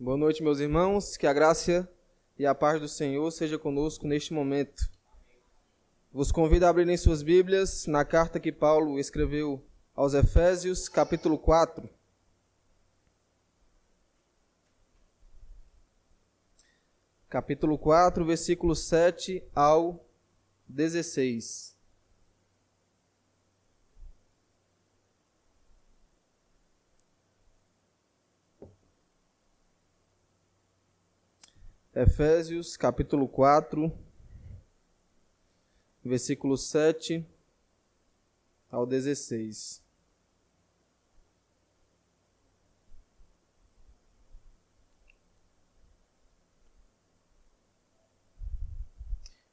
Boa noite, meus irmãos. Que a graça e a paz do Senhor seja conosco neste momento. Vos convido a abrirem suas Bíblias na carta que Paulo escreveu aos Efésios, capítulo 4. Capítulo 4, versículo 7 ao 16. Efésios, capítulo 4, versículo 7 ao 16.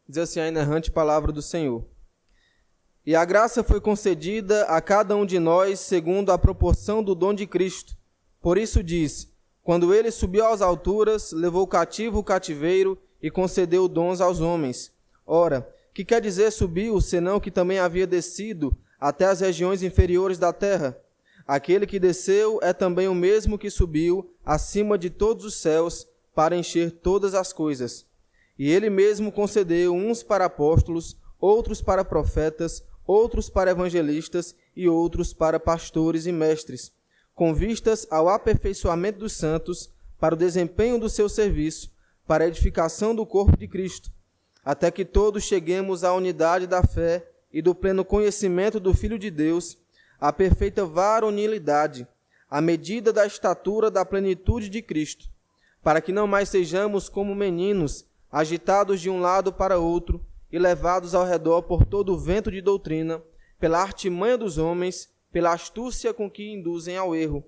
Diz assim a inerrante palavra do Senhor. E a graça foi concedida a cada um de nós segundo a proporção do dom de Cristo. Por isso diz: quando ele subiu às alturas, levou cativo o cativeiro e concedeu dons aos homens. Ora, que quer dizer subiu, senão que também havia descido até as regiões inferiores da terra? Aquele que desceu é também o mesmo que subiu acima de todos os céus para encher todas as coisas. E ele mesmo concedeu uns para apóstolos, outros para profetas, outros para evangelistas e outros para pastores e mestres, com vistas ao aperfeiçoamento dos santos, para o desempenho do seu serviço, para a edificação do corpo de Cristo, até que todos cheguemos à unidade da fé e do pleno conhecimento do Filho de Deus, à perfeita varonilidade, à medida da estatura da plenitude de Cristo, para que não mais sejamos como meninos, agitados de um lado para outro e levados ao redor por todo o vento de doutrina, pela artimanha dos homens, pela astúcia com que induzem ao erro,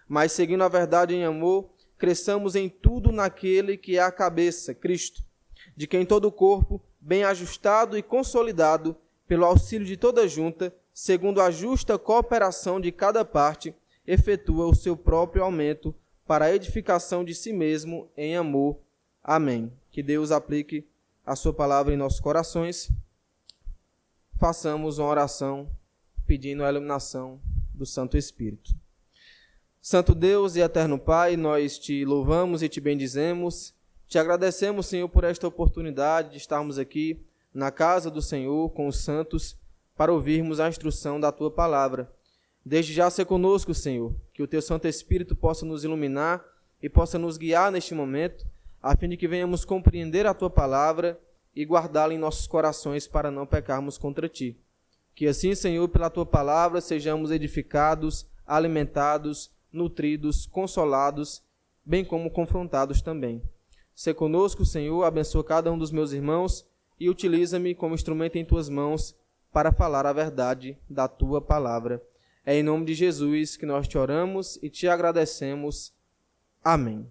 mas seguindo a verdade em amor, cresçamos em tudo naquele que é a cabeça, Cristo, de quem todo o corpo, bem ajustado e consolidado, pelo auxílio de toda junta, segundo a justa cooperação de cada parte, efetua o seu próprio aumento para a edificação de si mesmo em amor. Amém. Que Deus aplique a sua palavra em nossos corações. Façamos uma oração pedindo a iluminação do Santo Espírito. Santo Deus e eterno Pai, nós te louvamos e te bendizemos. Te agradecemos, Senhor, por esta oportunidade de estarmos aqui na casa do Senhor com os santos para ouvirmos a instrução da tua palavra. Desde já ser conosco, Senhor, que o teu Santo Espírito possa nos iluminar e possa nos guiar neste momento, a fim de que venhamos compreender a tua palavra e guardá-la em nossos corações para não pecarmos contra ti. Que assim, Senhor, pela tua palavra, sejamos edificados, alimentados, nutridos, consolados, bem como confrontados também. Sê conosco, Senhor, abençoa cada um dos meus irmãos e utiliza-me como instrumento em tuas mãos para falar a verdade da tua palavra. É em nome de Jesus que nós te oramos e te agradecemos. Amém.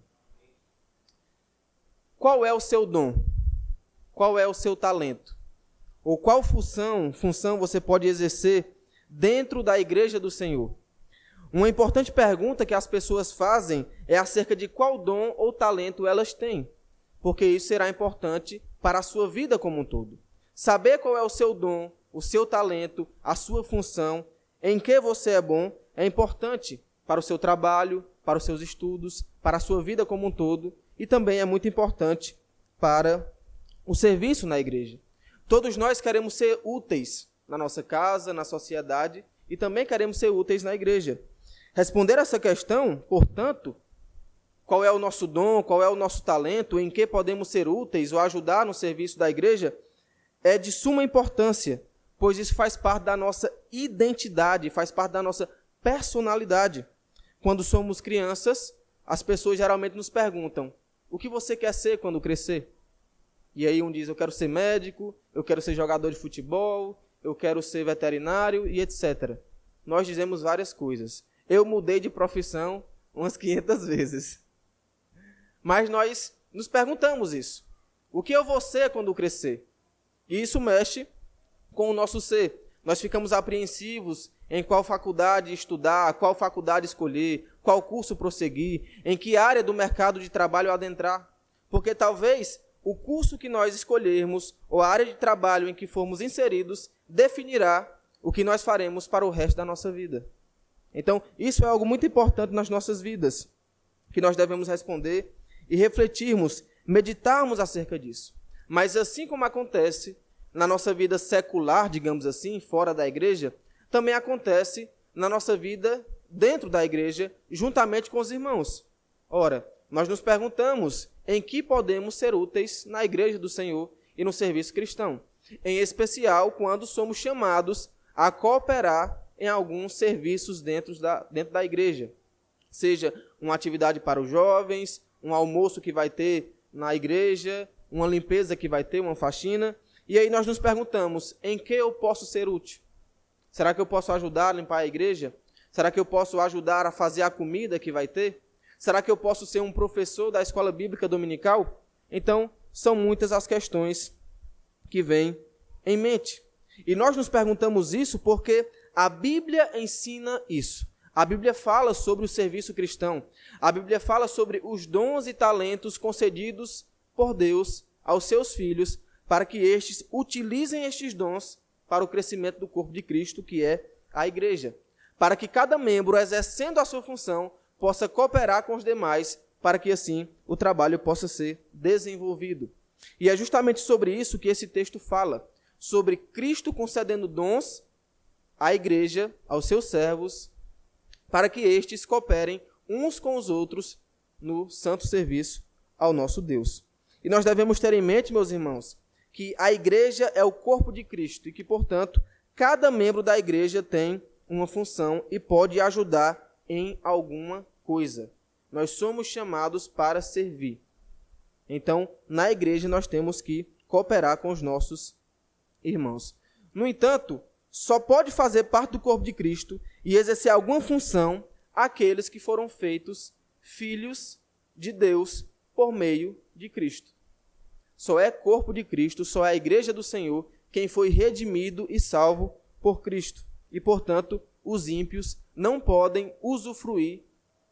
Qual é o seu dom? Qual é o seu talento? Ou qual função você pode exercer dentro da igreja do Senhor? Uma importante pergunta que as pessoas fazem é acerca de qual dom ou talento elas têm, porque isso será importante para a sua vida como um todo. Saber qual é o seu dom, o seu talento, a sua função, em que você é bom, é importante para o seu trabalho, para os seus estudos, para a sua vida como um todo, e também é muito importante para o serviço na igreja. Todos nós queremos ser úteis na nossa casa, na sociedade, e também queremos ser úteis na igreja. Responder essa questão, portanto, qual é o nosso dom, qual é o nosso talento, em que podemos ser úteis ou ajudar no serviço da igreja, é de suma importância, pois isso faz parte da nossa identidade, faz parte da nossa personalidade. Quando somos crianças, as pessoas geralmente nos perguntam: o que você quer ser quando crescer? E aí um diz: eu quero ser médico, eu quero ser jogador de futebol, eu quero ser veterinário e etc. Nós dizemos várias coisas. Eu mudei de profissão umas 500 vezes. Mas nós nos perguntamos isso. O que eu vou ser quando crescer? E isso mexe com o nosso ser. Nós ficamos apreensivos em qual faculdade estudar, qual faculdade escolher, qual curso prosseguir, em que área do mercado de trabalho adentrar. Porque talvez o curso que nós escolhermos ou a área de trabalho em que formos inseridos definirá o que nós faremos para o resto da nossa vida. Então, isso é algo muito importante nas nossas vidas, que nós devemos responder e refletirmos, meditarmos acerca disso. Mas assim como acontece na nossa vida secular, digamos assim, fora da igreja, também acontece na nossa vida dentro da igreja, juntamente com os irmãos. Ora, nós nos perguntamos em que podemos ser úteis na igreja do Senhor e no serviço cristão, em especial quando somos chamados a cooperar em alguns serviços dentro da igreja, seja uma atividade para os jovens, um almoço que vai ter na igreja, uma limpeza que vai ter, uma faxina, e aí nós nos perguntamos, em que eu posso ser útil? Será que eu posso ajudar a limpar a igreja? Será que eu posso ajudar a fazer a comida que vai ter? Será que eu posso ser um professor da escola bíblica dominical? Então, são muitas as questões que vêm em mente. E nós nos perguntamos isso porque a Bíblia ensina isso. A Bíblia fala sobre o serviço cristão. A Bíblia fala sobre os dons e talentos concedidos por Deus aos seus filhos para que estes utilizem estes dons para o crescimento do corpo de Cristo, que é a igreja. Para que cada membro, exercendo a sua função, possa cooperar com os demais para que assim o trabalho possa ser desenvolvido. E é justamente sobre isso que esse texto fala, sobre Cristo concedendo dons à igreja, aos seus servos, para que estes cooperem uns com os outros no santo serviço ao nosso Deus. E nós devemos ter em mente, meus irmãos, que a igreja é o corpo de Cristo e que, portanto, cada membro da igreja tem uma função e pode ajudar em alguma coisa. Nós somos chamados para servir. Então, na igreja nós temos que cooperar com os nossos irmãos. No entanto, só pode fazer parte do corpo de Cristo e exercer alguma função aqueles que foram feitos filhos de Deus por meio de Cristo. Só é corpo de Cristo, só é a igreja do Senhor quem foi redimido e salvo por Cristo. E, portanto, os ímpios não podem usufruir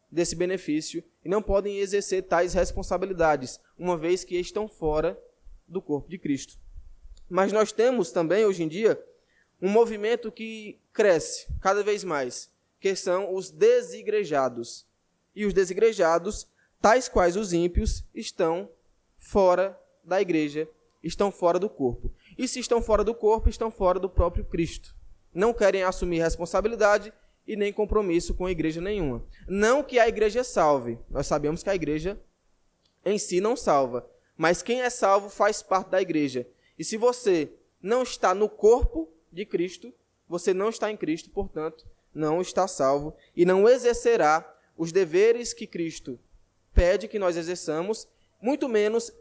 desse benefício e não podem exercer tais responsabilidades, uma vez que estão fora do corpo de Cristo. Mas nós temos também, hoje em dia, um movimento que cresce cada vez mais, que são os desigrejados. E os desigrejados, tais quais os ímpios, estão fora da igreja, estão fora do corpo. E se estão fora do corpo, estão fora do próprio Cristo. Não querem assumir responsabilidade e nem compromisso com a igreja nenhuma. Não que a igreja salve. Nós sabemos que a igreja em si não salva. Mas quem é salvo faz parte da igreja. E se você não está no corpo de Cristo, você não está em Cristo, portanto, não está salvo e não exercerá os deveres que Cristo pede que nós exerçamos, muito menos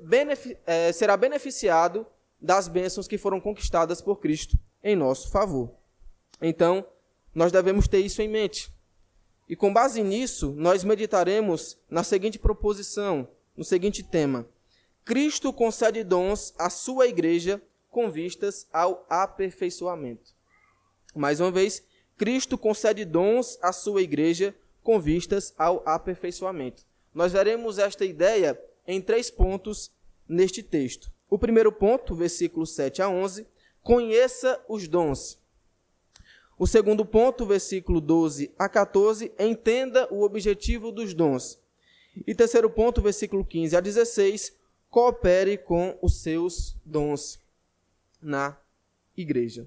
será beneficiado das bênçãos que foram conquistadas por Cristo em nosso favor. Então, nós devemos ter isso em mente. E com base nisso, nós meditaremos na seguinte proposição, no seguinte tema: Cristo concede dons à sua igreja com vistas ao aperfeiçoamento. Mais uma vez, Cristo concede dons à sua igreja com vistas ao aperfeiçoamento. Nós veremos esta ideia em 3 pontos neste texto. O primeiro ponto, versículos 7 a 11, conheça os dons. O segundo ponto, versículo 12 a 14, entenda o objetivo dos dons. E terceiro ponto, versículo 15 a 16, coopere com os seus dons na igreja.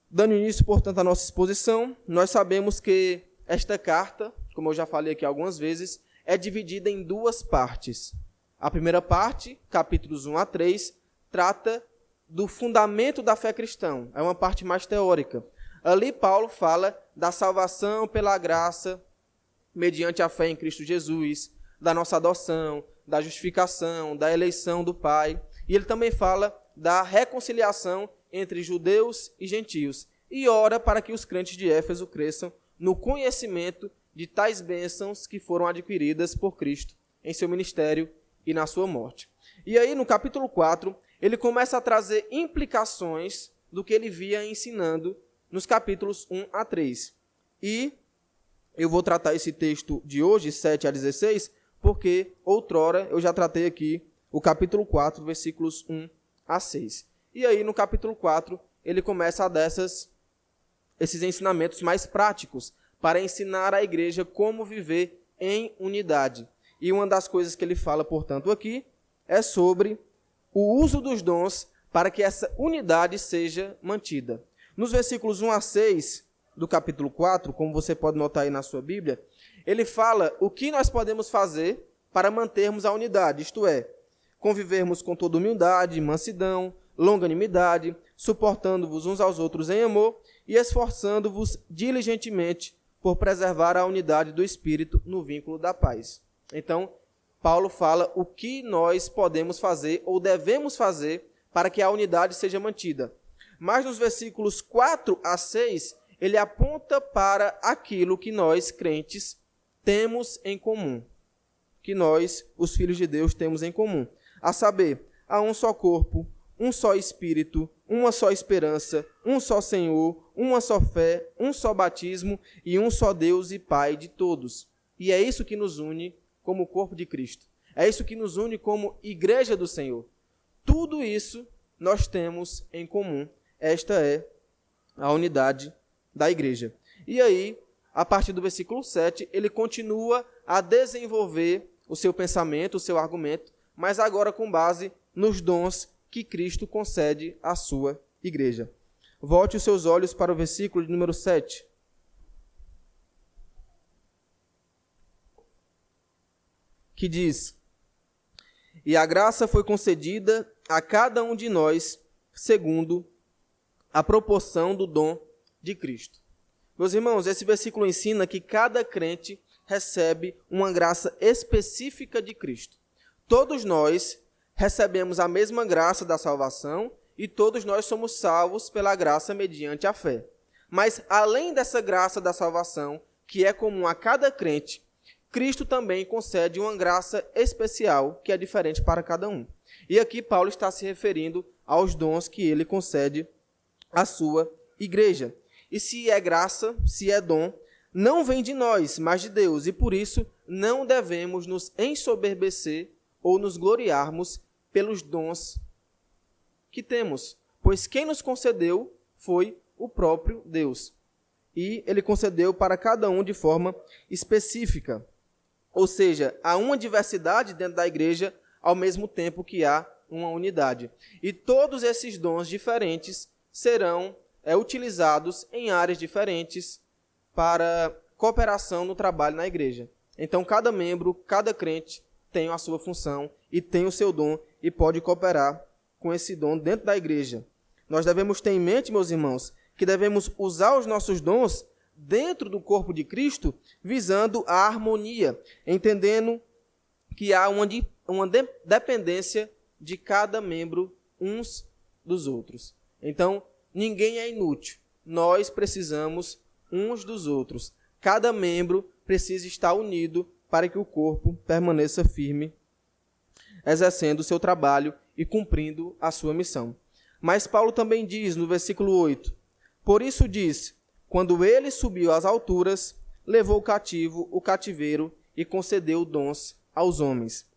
Dando início, portanto, à nossa exposição, nós sabemos que esta carta, como eu já falei aqui algumas vezes, é dividida em 2 partes. A primeira parte, capítulos 1 a 3, trata do fundamento da fé cristã. É uma parte mais teórica. Ali Paulo fala da salvação pela graça, mediante a fé em Cristo Jesus, da nossa adoção, da justificação, da eleição do Pai. E ele também fala da reconciliação entre judeus e gentios. E ora para que os crentes de Éfeso cresçam no conhecimento de tais bênçãos que foram adquiridas por Cristo em seu ministério e na sua morte. E aí, no capítulo 4, ele começa a trazer implicações do que ele via ensinando nos capítulos 1 a 3. E eu vou tratar esse texto de hoje, 7 a 16, porque outrora eu já tratei aqui o capítulo 4, versículos 1 a 6. E aí, no capítulo 4, ele começa a dar esses ensinamentos mais práticos para ensinar a igreja como viver em unidade. E uma das coisas que ele fala, portanto, aqui é sobre o uso dos dons para que essa unidade seja mantida. Nos versículos 1 a 6 do capítulo 4, como você pode notar aí na sua Bíblia, ele fala o que nós podemos fazer para mantermos a unidade, isto é, convivermos com toda humildade, mansidão, longanimidade, suportando-vos uns aos outros em amor e esforçando-vos diligentemente por preservar a unidade do Espírito no vínculo da paz. Então, Paulo fala o que nós podemos fazer ou devemos fazer para que a unidade seja mantida. Mas nos versículos 4 a 6, ele aponta para aquilo que nós, crentes, temos em comum. Que nós, os filhos de Deus, temos em comum. A saber, há um só corpo, um só Espírito, uma só esperança, um só Senhor, uma só fé, um só batismo e um só Deus e Pai de todos. E é isso que nos une como corpo de Cristo. É isso que nos une como igreja do Senhor. Tudo isso nós temos em comum. Esta é a unidade da igreja. E aí, a partir do versículo 7, ele continua a desenvolver o seu pensamento, o seu argumento, mas agora com base nos dons que Cristo concede à sua igreja. Volte os seus olhos para o versículo de número 7. Que diz: E a graça foi concedida a cada um de nós, segundo a proporção do dom de Cristo. Meus irmãos, esse versículo ensina que cada crente recebe uma graça específica de Cristo. Todos nós recebemos a mesma graça da salvação e todos nós somos salvos pela graça mediante a fé. Mas, além dessa graça da salvação, que é comum a cada crente, Cristo também concede uma graça especial que é diferente para cada um. E aqui Paulo está se referindo aos dons que ele concede à sua igreja. E se é graça, se é dom, não vem de nós, mas de Deus. E por isso não devemos nos ensoberbecer ou nos gloriarmos pelos dons que temos. Pois quem nos concedeu foi o próprio Deus. E ele concedeu para cada um de forma específica. Ou seja, há uma diversidade dentro da igreja, ao mesmo tempo que há uma unidade. E todos esses dons diferentes serão utilizados em áreas diferentes para cooperação no trabalho na igreja. Então, cada membro, cada crente tem a sua função e tem o seu dom e pode cooperar com esse dom dentro da igreja. Nós devemos ter em mente, meus irmãos, que devemos usar os nossos dons dentro do corpo de Cristo, visando a harmonia, entendendo que há uma dependência de cada membro uns dos outros. Então, ninguém é inútil. Nós precisamos uns dos outros. Cada membro precisa estar unido para que o corpo permaneça firme, exercendo o seu trabalho e cumprindo a sua missão. Mas Paulo também diz no versículo 8, por isso diz, quando ele subiu às alturas, levou cativo o cativeiro e concedeu dons aos homens.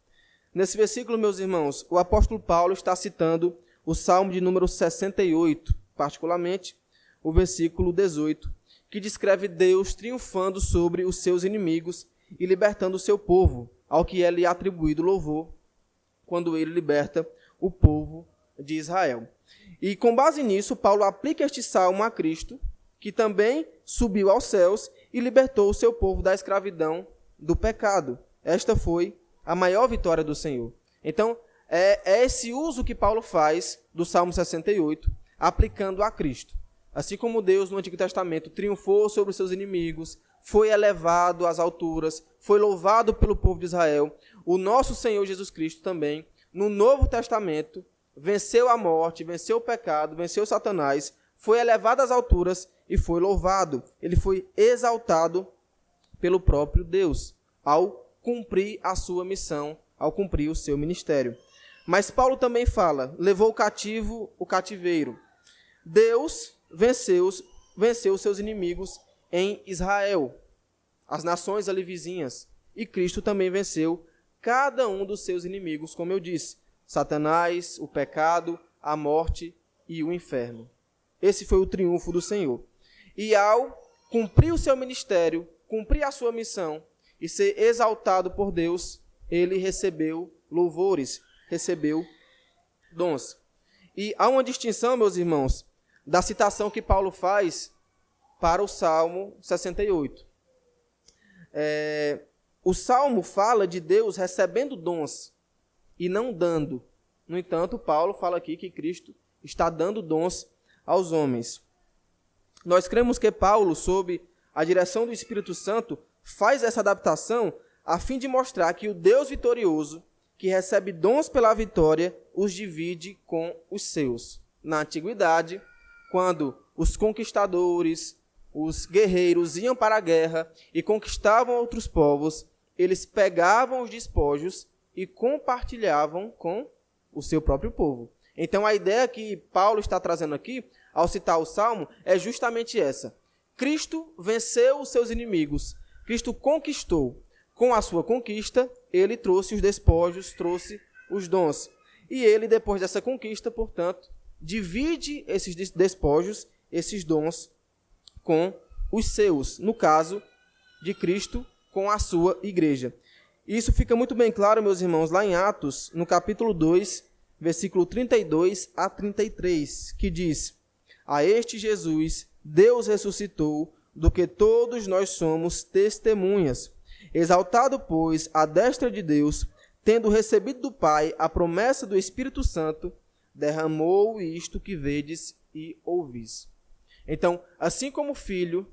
Nesse versículo, meus irmãos, o apóstolo Paulo está citando o Salmo de número 68, particularmente o versículo 18, que descreve Deus triunfando sobre os seus inimigos e libertando o seu povo, ao que é lhe atribuído louvor, quando ele liberta o povo de Israel. E com base nisso, Paulo aplica este salmo a Cristo, que também subiu aos céus e libertou o seu povo da escravidão do pecado. Esta foi a maior vitória do Senhor. Então, é esse uso que Paulo faz do Salmo 68, aplicando a Cristo. Assim como Deus no Antigo Testamento triunfou sobre os seus inimigos, foi elevado às alturas, foi louvado pelo povo de Israel, o nosso Senhor Jesus Cristo também, no Novo Testamento, venceu a morte, venceu o pecado, venceu Satanás, foi elevado às alturas e foi louvado. Ele foi exaltado pelo próprio Deus, ao cumprir a sua missão, ao cumprir o seu ministério. Mas Paulo também fala, levou cativo o cativeiro. Deus venceu os seus inimigos em Israel, as nações ali vizinhas. E Cristo também venceu cada um dos seus inimigos, como eu disse, Satanás, o pecado, a morte e o inferno. Esse foi o triunfo do Senhor. E ao cumprir o seu ministério, cumprir a sua missão e ser exaltado por Deus, ele recebeu louvores, recebeu dons. E há uma distinção, meus irmãos, da citação que Paulo faz para o Salmo 68. O Salmo fala de Deus recebendo dons e não dando. No entanto, Paulo fala aqui que Cristo está dando dons aos homens. Nós cremos que Paulo, sob a direção do Espírito Santo, faz essa adaptação a fim de mostrar que o Deus vitorioso, que recebe dons pela vitória, os divide com os seus. Na antiguidade, quando os conquistadores, os guerreiros iam para a guerra e conquistavam outros povos, eles pegavam os despojos e compartilhavam com o seu próprio povo. Então a ideia que Paulo está trazendo aqui, ao citar o Salmo, é justamente essa. Cristo venceu os seus inimigos. Cristo conquistou. Com a sua conquista, ele trouxe os despojos, trouxe os dons. E ele, depois dessa conquista, portanto, divide esses despojos, esses dons, com os seus. No caso de Cristo, com a sua igreja. Isso fica muito bem claro, meus irmãos, lá em Atos, no capítulo 2, versículo 32 a 33, que diz: A este Jesus Deus ressuscitou, do que todos nós somos testemunhas. Exaltado, pois, à destra de Deus, tendo recebido do Pai a promessa do Espírito Santo, derramou isto que vedes e ouvis. Então, assim como o Filho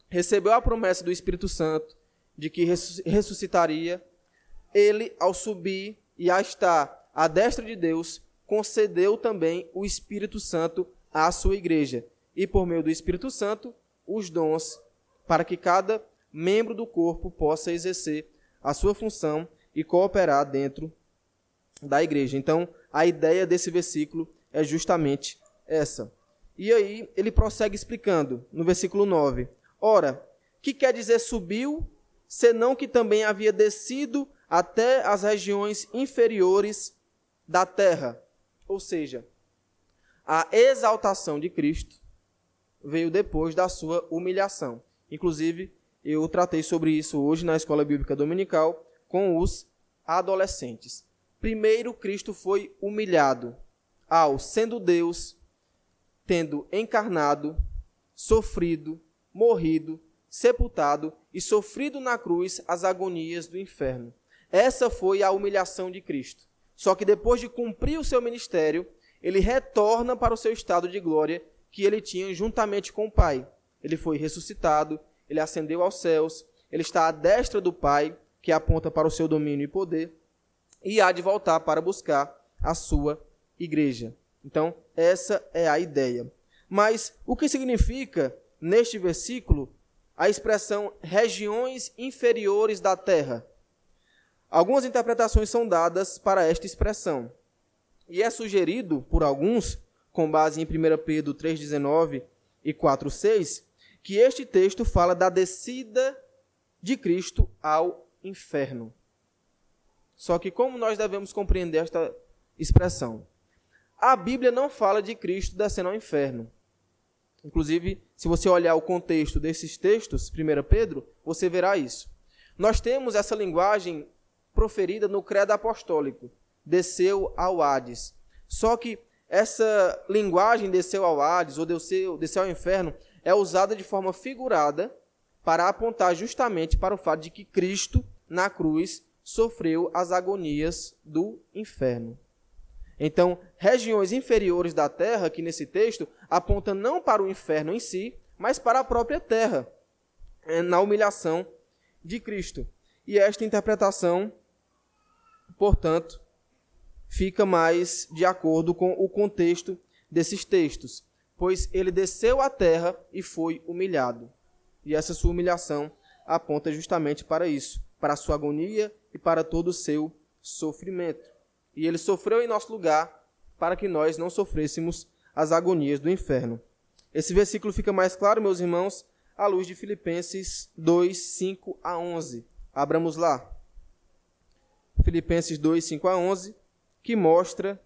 recebeu a promessa do Espírito Santo, de que ressuscitaria, ele, ao subir e a estar à destra de Deus, concedeu também o Espírito Santo à sua igreja. E por meio do Espírito Santo, os dons, para que cada membro do corpo possa exercer a sua função e cooperar dentro da igreja. Então, a ideia desse versículo é justamente essa. E aí, ele prossegue explicando, no versículo 9. Ora, que quer dizer subiu, senão que também havia descido até as regiões inferiores da terra? Ou seja, a exaltação de Cristo veio depois da sua humilhação. Inclusive, eu tratei sobre isso hoje na Escola Bíblica Dominical com os adolescentes. Primeiro, Cristo foi humilhado ao, sendo Deus, tendo encarnado, sofrido, morrido, sepultado e sofrido na cruz as agonias do inferno. Essa foi a humilhação de Cristo. Só que depois de cumprir o seu ministério, ele retorna para o seu estado de glória que ele tinha juntamente com o Pai. Ele foi ressuscitado, ele ascendeu aos céus, ele está à destra do Pai, que aponta para o seu domínio e poder, e há de voltar para buscar a sua igreja. Então, essa é a ideia. Mas o que significa, neste versículo, a expressão regiões inferiores da terra? Algumas interpretações são dadas para esta expressão. E é sugerido por alguns, com base em 1 Pedro 3,19 e 4,6, que este texto fala da descida de Cristo ao inferno. Só que como nós devemos compreender esta expressão? A Bíblia não fala de Cristo descendo ao inferno. Inclusive, se você olhar o contexto desses textos, 1 Pedro, você verá isso. Nós temos essa linguagem proferida no credo apostólico, desceu ao Hades. Só que essa linguagem desceu ao Hades ou desceu ao inferno é usada de forma figurada para apontar justamente para o fato de que Cristo, na cruz, sofreu as agonias do inferno. Então, regiões inferiores da terra, aqui nesse texto, aponta não para o inferno em si, mas para a própria terra, na humilhação de Cristo. E esta interpretação, portanto, fica mais de acordo com o contexto desses textos, pois ele desceu à terra e foi humilhado. E essa sua humilhação aponta justamente para isso, para a sua agonia e para todo o seu sofrimento. E ele sofreu em nosso lugar para que nós não sofrêssemos as agonias do inferno. Esse versículo fica mais claro, meus irmãos, à luz de Filipenses 2, 5 a 11. Abramos lá. Filipenses 2, 5 a 11, que mostra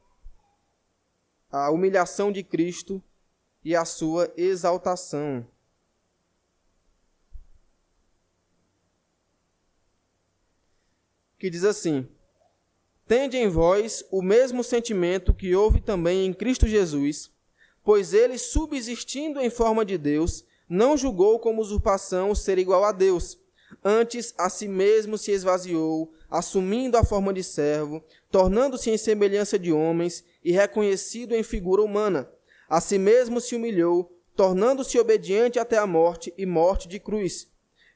a humilhação de Cristo e a sua exaltação. que diz assim: tende em vós o mesmo sentimento que houve também em Cristo Jesus, pois ele, subsistindo em forma de Deus, não julgou como usurpação o ser igual a Deus. Antes, a si mesmo se esvaziou, assumindo a forma de servo, tornando-se em semelhança de homens e reconhecido em figura humana. A si mesmo se humilhou, tornando-se obediente até a morte e morte de cruz.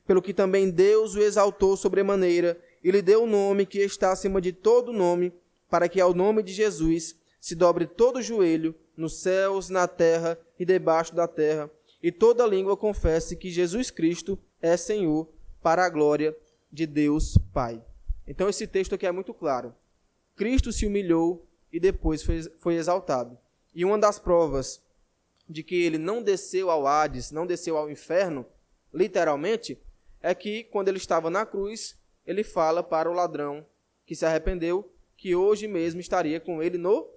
Pelo que também Deus o exaltou sobremaneira e lhe deu o nome que está acima de todo nome, para que ao nome de Jesus se dobre todo o joelho, nos céus, na terra e debaixo da terra, e toda língua confesse que Jesus Cristo é Senhor, para a glória de Deus Pai. Então esse texto aqui é muito claro. Cristo se humilhou e depois foi exaltado. E uma das provas de que ele não desceu ao Hades, não desceu ao inferno, literalmente, é que quando ele estava na cruz, ele fala para o ladrão que se arrependeu que hoje mesmo estaria com ele no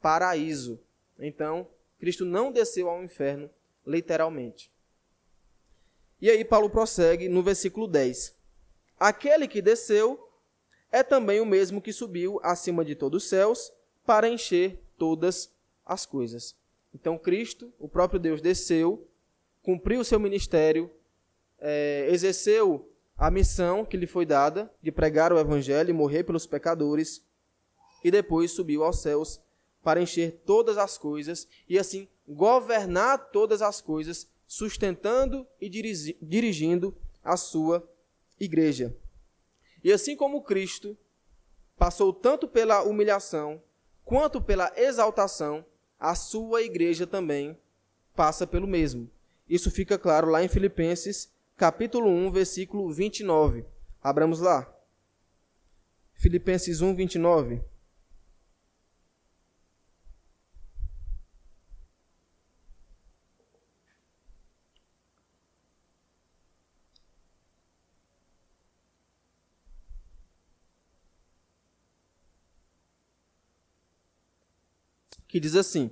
paraíso. Então, Cristo não desceu ao inferno, literalmente. E aí Paulo prossegue no versículo 10. Aquele que desceu é também o mesmo que subiu acima de todos os céus para encher todas as coisas. Então Cristo, o próprio Deus, desceu, cumpriu o seu ministério, exerceu a missão que lhe foi dada de pregar o evangelho e morrer pelos pecadores, e depois subiu aos céus para encher todas as coisas e assim governar todas as coisas, sustentando e dirigindo a sua igreja. E assim como Cristo passou tanto pela humilhação quanto pela exaltação, a sua igreja também passa pelo mesmo. Isso fica claro lá em Filipenses, capítulo 1, versículo 29. Abramos lá. Filipenses 1, 29. Que diz assim: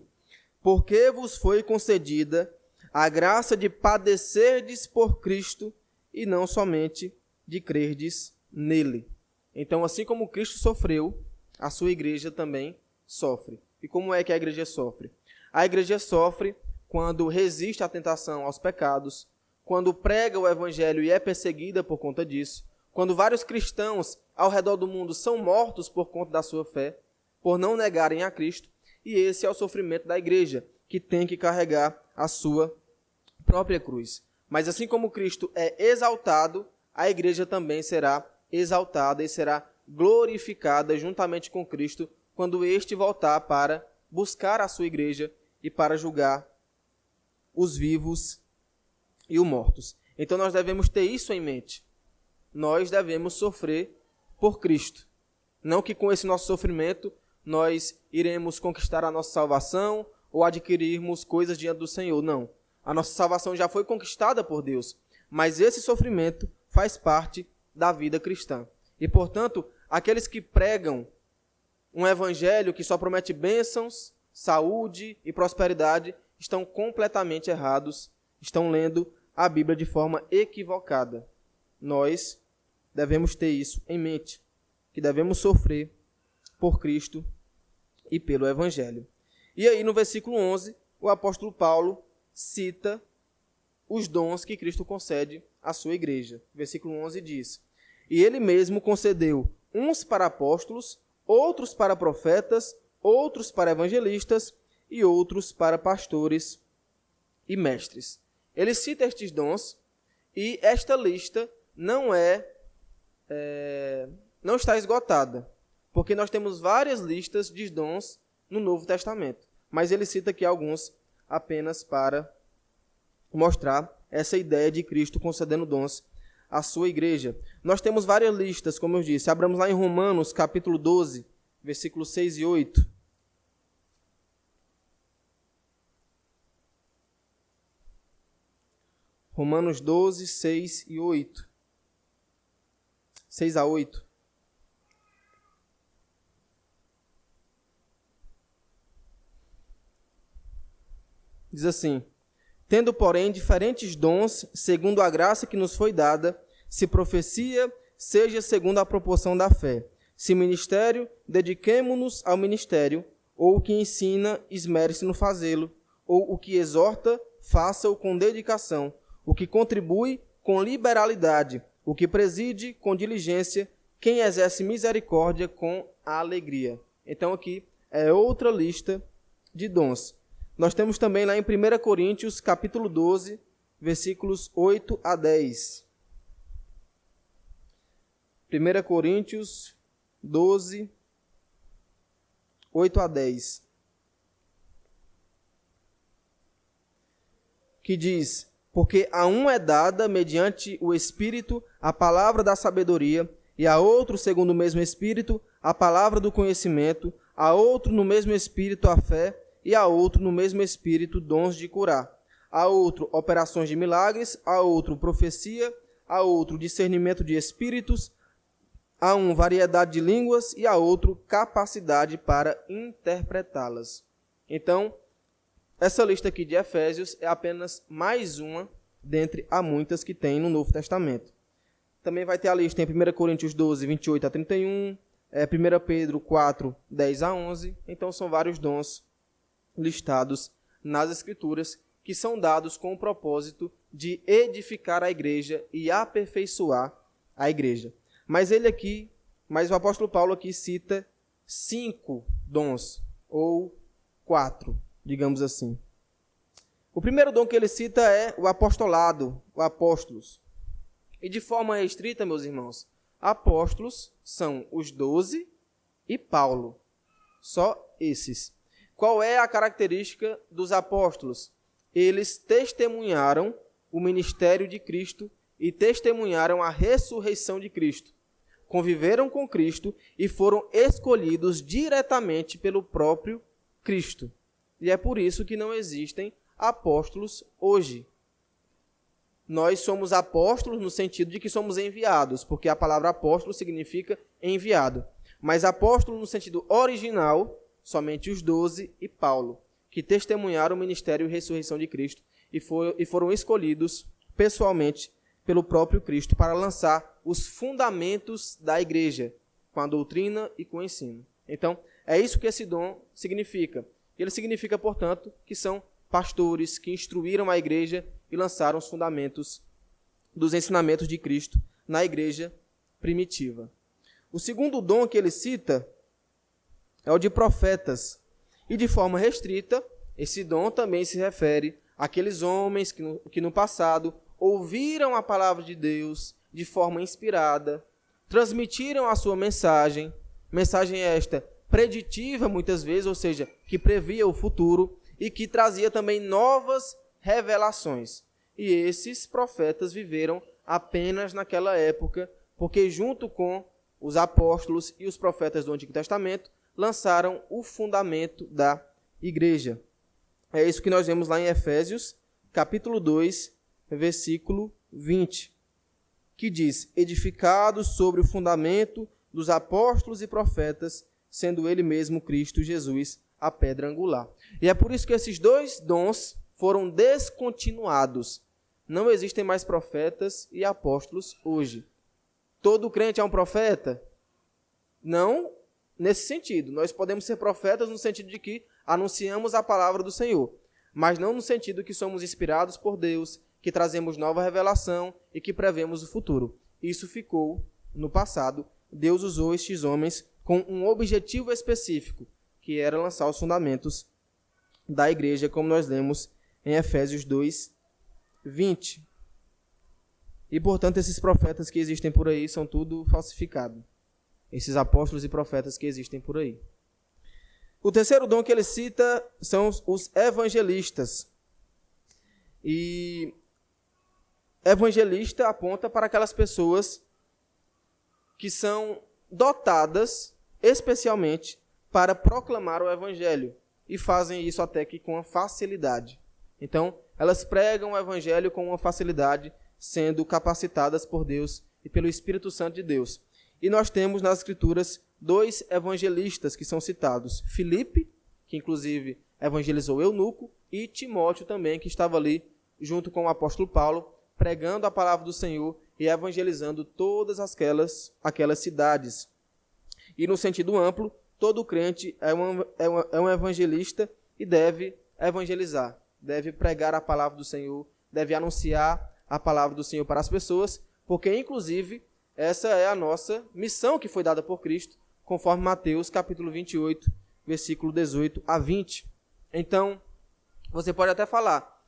porque vos foi concedida a graça de padecerdes por Cristo e não somente de crerdes nele. Então, assim como Cristo sofreu, a sua igreja também sofre. E como é que a igreja sofre? A igreja sofre quando resiste à tentação aos pecados, quando prega o evangelho e é perseguida por conta disso, quando vários cristãos ao redor do mundo são mortos por conta da sua fé, por não negarem a Cristo. E esse é o sofrimento da igreja, que tem que carregar a sua própria cruz. Mas assim como Cristo é exaltado, a igreja também será exaltada e será glorificada juntamente com Cristo quando este voltar para buscar a sua igreja e para julgar os vivos e os mortos. Então nós devemos ter isso em mente. Nós devemos sofrer por Cristo. Não que com esse nosso sofrimento nós iremos conquistar a nossa salvação ou adquirirmos coisas diante do Senhor. Não. A nossa salvação já foi conquistada por Deus, mas esse sofrimento faz parte da vida cristã. E, portanto, aqueles que pregam um evangelho que só promete bênçãos, saúde e prosperidade estão completamente errados, estão lendo a Bíblia de forma equivocada. Nós devemos ter isso em mente, que devemos sofrer por Cristo e pelo Evangelho. E aí no versículo 11, o apóstolo Paulo cita os dons que Cristo concede à sua igreja. Versículo 11 diz: e ele mesmo concedeu uns para apóstolos, outros para profetas, outros para evangelistas e outros para pastores e mestres. Ele cita estes dons e esta lista não está esgotada, porque nós temos várias listas de dons no Novo Testamento. Mas ele cita aqui alguns apenas para mostrar essa ideia de Cristo concedendo dons à sua igreja. Nós temos várias listas, como eu disse. Abramos lá em Romanos, capítulo 12, versículos 6 e 8. Romanos 12, 6 e 8. 6 a 8. Diz assim: tendo, porém, diferentes dons, segundo a graça que nos foi dada, se profecia, seja segundo a proporção da fé. Se ministério, dediquemo-nos ao ministério, ou o que ensina, esmere-se no fazê-lo, ou o que exorta, faça-o com dedicação, o que contribui, com liberalidade, o que preside, com diligência, quem exerce misericórdia, com alegria. Então aqui é outra lista de dons. Nós temos também lá em 1 Coríntios, capítulo 12, versículos 8 a 10. 1 Coríntios 12, 8 a 10. Que diz: porque a um é dada, mediante o Espírito, a palavra da sabedoria, e a outro, segundo o mesmo Espírito, a palavra do conhecimento, a outro, no mesmo Espírito, a fé, e a outro, no mesmo Espírito, dons de curar, a outro, operações de milagres, a outro, profecia, a outro, discernimento de espíritos, a um, variedade de línguas, e a outro, capacidade para interpretá-las. Então, essa lista aqui de Efésios é apenas mais uma dentre a muitas que tem no Novo Testamento. Também vai ter a lista em 1 Coríntios 12, 28 a 31, 1 Pedro 4, 10 a 11. Então, são vários dons listados nas Escrituras que são dados com o propósito de edificar a igreja e aperfeiçoar a igreja. Mas o apóstolo Paulo aqui cita 5 dons, ou 4, digamos assim. O primeiro dom que ele cita é o apostolado, o apóstolos. E de forma restrita, meus irmãos, apóstolos são os 12 e Paulo. Só esses. Qual é a característica dos apóstolos? Eles testemunharam o ministério de Cristo e testemunharam a ressurreição de Cristo. Conviveram com Cristo e foram escolhidos diretamente pelo próprio Cristo. E é por isso que não existem apóstolos hoje. Nós somos apóstolos no sentido de que somos enviados, porque a palavra apóstolo significa enviado. Mas apóstolo no sentido original, somente os 12 e Paulo, que testemunharam o ministério e ressurreição de Cristo e foram escolhidos pessoalmente pelo próprio Cristo para lançar os fundamentos da igreja, com a doutrina e com o ensino. Então, é isso que esse dom significa. Ele significa, portanto, que são pastores que instruíram a igreja e lançaram os fundamentos dos ensinamentos de Cristo na igreja primitiva. O segundo dom que ele cita é o de profetas. E de forma restrita, esse dom também se refere àqueles homens que no passado ouviram a palavra de Deus de forma inspirada, transmitiram a sua mensagem esta preditiva muitas vezes, ou seja, que previa o futuro e que trazia também novas revelações. E esses profetas viveram apenas naquela época, porque junto com os apóstolos e os profetas do Antigo Testamento, lançaram o fundamento da igreja. É isso que nós vemos lá em Efésios, capítulo 2, versículo 20, que diz: edificados sobre o fundamento dos apóstolos e profetas, sendo ele mesmo Cristo Jesus a pedra angular. E é por isso que esses 2 dons foram descontinuados. Não existem mais profetas e apóstolos hoje. Todo crente é um profeta? Não nesse sentido. Nós podemos ser profetas no sentido de que anunciamos a palavra do Senhor, mas não no sentido que somos inspirados por Deus, que trazemos nova revelação e que prevemos o futuro. Isso ficou no passado. Deus usou estes homens com um objetivo específico, que era lançar os fundamentos da igreja, como nós lemos em Efésios 2, 20. E, portanto, esses profetas que existem por aí são tudo falsificado. Esses apóstolos e profetas que existem por aí. O terceiro dom que ele cita são os evangelistas. E evangelista aponta para aquelas pessoas que são dotadas especialmente para proclamar o evangelho. E fazem isso até que com facilidade. Então, elas pregam o evangelho com uma facilidade, sendo capacitadas por Deus e pelo Espírito Santo de Deus. E nós temos nas Escrituras 2 evangelistas que são citados. Filipe, que inclusive evangelizou Eunuco, e Timóteo também, que estava ali junto com o apóstolo Paulo, pregando a palavra do Senhor e evangelizando todas aquelas cidades. E no sentido amplo, todo crente é um evangelista e deve evangelizar, deve pregar a palavra do Senhor, deve anunciar a palavra do Senhor para as pessoas, porque inclusive essa é a nossa missão que foi dada por Cristo, conforme Mateus capítulo 28, versículo 18 a 20. Então, você pode até falar,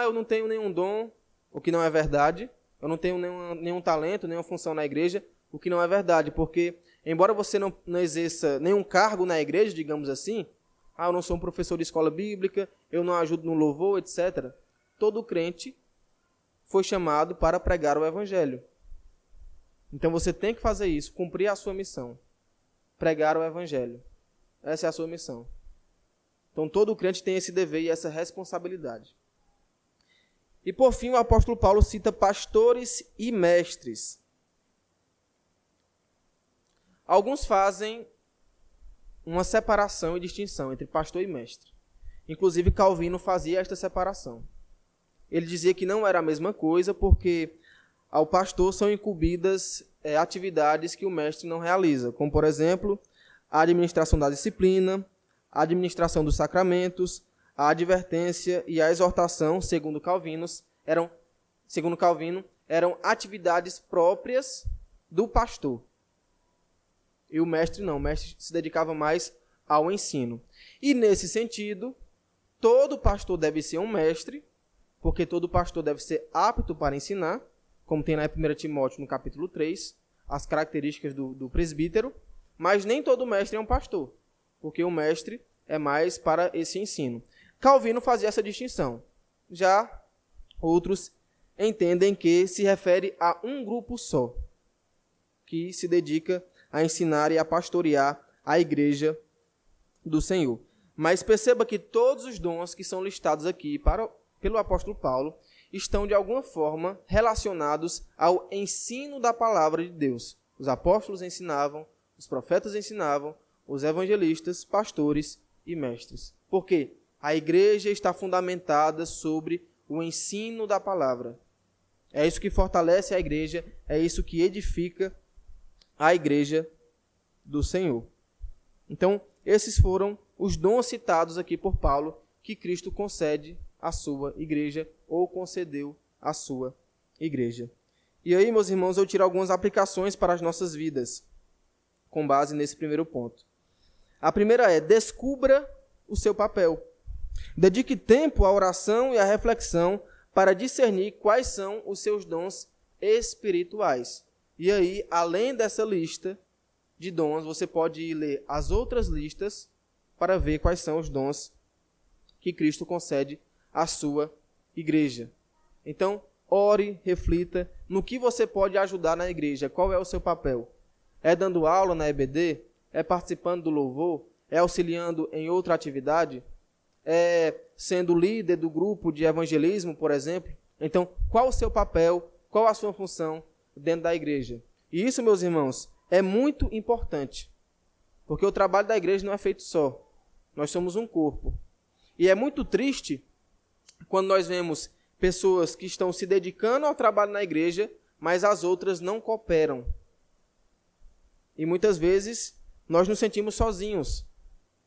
eu não tenho nenhum dom, o que não é verdade, eu não tenho nenhum talento, nenhuma função na igreja, o que não é verdade, porque embora você não exerça nenhum cargo na igreja, digamos assim, eu não sou um professor de escola bíblica, eu não ajudo no louvor, etc. Todo crente foi chamado para pregar o evangelho. Então você tem que fazer isso, cumprir a sua missão, pregar o evangelho. Essa é a sua missão. Então todo crente tem esse dever e essa responsabilidade. E por fim o apóstolo Paulo cita pastores e mestres. Alguns fazem uma separação e distinção entre pastor e mestre. Inclusive Calvino fazia esta separação. Ele dizia que não era a mesma coisa porque ao pastor são incumbidas atividades que o mestre não realiza, como por exemplo, a administração da disciplina, a administração dos sacramentos, a advertência e a exortação, segundo Calvino, eram atividades próprias do pastor. E o mestre não, o mestre se dedicava mais ao ensino. E nesse sentido, todo pastor deve ser um mestre, porque todo pastor deve ser apto para ensinar, como tem lá em 1 Timóteo no capítulo 3, as características do presbítero, mas nem todo mestre é um pastor, porque o mestre é mais para esse ensino. Calvino fazia essa distinção. Já outros entendem que se refere a um grupo só, que se dedica a ensinar e a pastorear a igreja do Senhor. Mas perceba que todos os dons que são listados aqui pelo apóstolo Paulo estão de alguma forma relacionados ao ensino da palavra de Deus. Os apóstolos ensinavam, os profetas ensinavam, os evangelistas, pastores e mestres. Por quê? A igreja está fundamentada sobre o ensino da palavra. É isso que fortalece a igreja, é isso que edifica a igreja do Senhor. Então, esses foram os dons citados aqui por Paulo que Cristo concede à sua igreja ou concedeu à sua igreja. E aí, meus irmãos, eu tiro algumas aplicações para as nossas vidas, com base nesse primeiro ponto. A primeira é: descubra o seu papel. Dedique tempo à oração e à reflexão para discernir quais são os seus dons espirituais. E aí, além dessa lista de dons, você pode ir ler as outras listas para ver quais são os dons que Cristo concede à sua igreja. Então, ore, reflita no que você pode ajudar na igreja. Qual é o seu papel? É dando aula na EBD? É participando do louvor? É auxiliando em outra atividade? É sendo líder do grupo de evangelismo, por exemplo? Então, qual o seu papel? Qual a sua função dentro da igreja? E isso, meus irmãos, é muito importante, porque o trabalho da igreja não é feito só. Nós somos um corpo. E é muito triste quando nós vemos pessoas que estão se dedicando ao trabalho na igreja, mas as outras não cooperam. E muitas vezes nós nos sentimos sozinhos,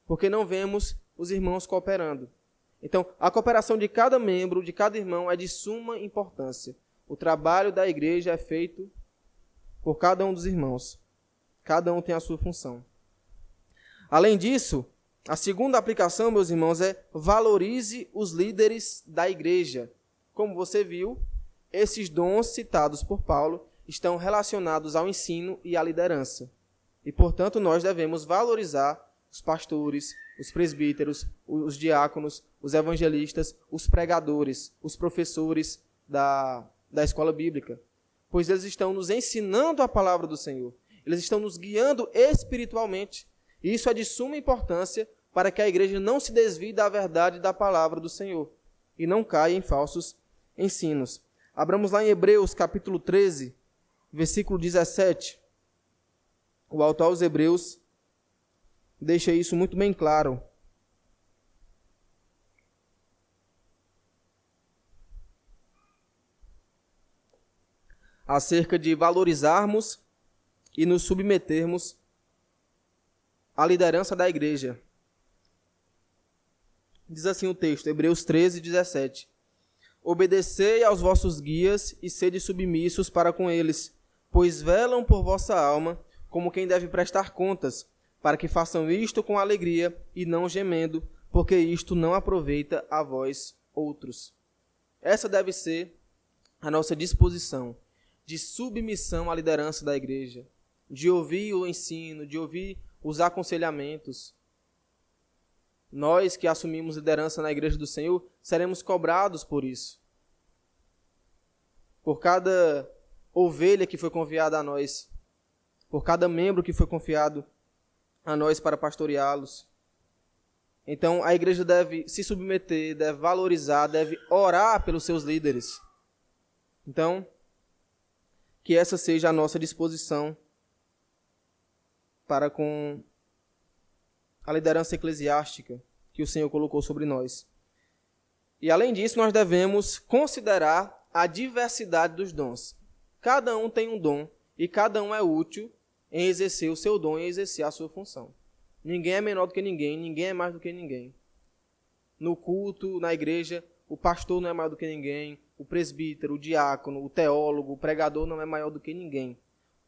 porque não vemos os irmãos cooperando. Então, a cooperação de cada membro, de cada irmão, é de suma importância. O trabalho da igreja é feito por cada um dos irmãos. Cada um tem a sua função. Além disso, a segunda aplicação, meus irmãos, é valorize os líderes da igreja. Como você viu, esses dons citados por Paulo estão relacionados ao ensino e à liderança. E, portanto, nós devemos valorizar os pastores, os presbíteros, os diáconos, os evangelistas, os pregadores, os professores da escola bíblica. Pois eles estão nos ensinando a palavra do Senhor. Eles estão nos guiando espiritualmente. E isso é de suma importância para que a igreja não se desvie da verdade da palavra do Senhor e não caia em falsos ensinos. Abramos lá em Hebreus, capítulo 13, versículo 17. O autor aos Hebreus deixa isso muito bem claro. acerca de valorizarmos e nos submetermos à liderança da igreja. Diz assim o texto, Hebreus 13, 17. Obedecei aos vossos guias e sede submissos para com eles, pois velam por vossa alma, como quem deve prestar contas, para que façam isto com alegria e não gemendo, porque isto não aproveita a vós outros. Essa deve ser a nossa disposição de submissão à liderança da igreja, de ouvir o ensino, de ouvir os aconselhamentos. Nós que assumimos liderança na igreja do Senhor, seremos cobrados por isso. Por cada ovelha que foi confiada a nós, por cada membro que foi confiado a nós para pastoreá-los. Então, a igreja deve se submeter, deve valorizar, deve orar pelos seus líderes. Então, que essa seja a nossa disposição para com a liderança eclesiástica que o Senhor colocou sobre nós. E, além disso, nós devemos considerar a diversidade dos dons. Cada um tem um dom e cada um é útil em exercer o seu dom e exercer a sua função. Ninguém é menor do que ninguém, ninguém é mais do que ninguém. No culto, na igreja, o pastor não é maior do que ninguém, o presbítero, o diácono, o teólogo, o pregador não é maior do que ninguém.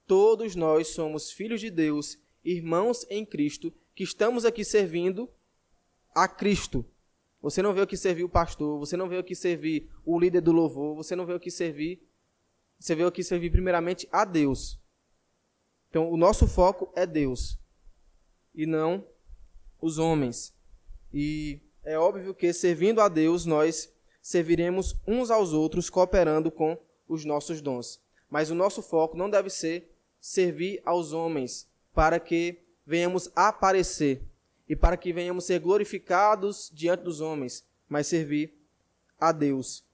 Todos nós somos filhos de Deus, irmãos em Cristo, que estamos aqui servindo a Cristo. Você não veio aqui servir o pastor, você não veio aqui servir o líder do louvor, você não veio aqui servir, você veio aqui servir primeiramente a Deus. Então, o nosso foco é Deus e não os homens. E é óbvio que, servindo a Deus, nós serviremos uns aos outros, cooperando com os nossos dons. Mas o nosso foco não deve ser servir aos homens para que venhamos aparecer e para que venhamos ser glorificados diante dos homens, mas servir a Deus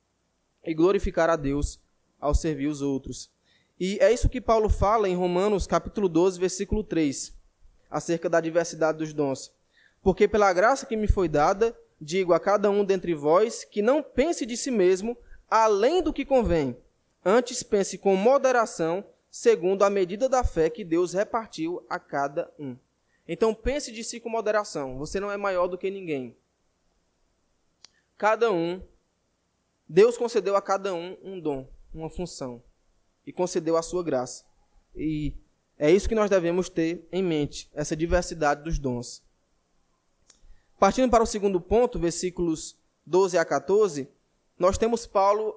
e glorificar a Deus ao servir os outros. E é isso que Paulo fala em Romanos capítulo 12, versículo 3, acerca da diversidade dos dons. Porque pela graça que me foi dada, digo a cada um dentre vós que não pense de si mesmo além do que convém, antes pense com moderação, segundo a medida da fé que Deus repartiu a cada um. Então pense de si com moderação, você não é maior do que ninguém. Cada um, Deus concedeu a cada um um dom, uma função, e concedeu a sua graça. E é isso que nós devemos ter em mente, essa diversidade dos dons. Partindo para o segundo ponto, versículos 12 a 14, nós temos Paulo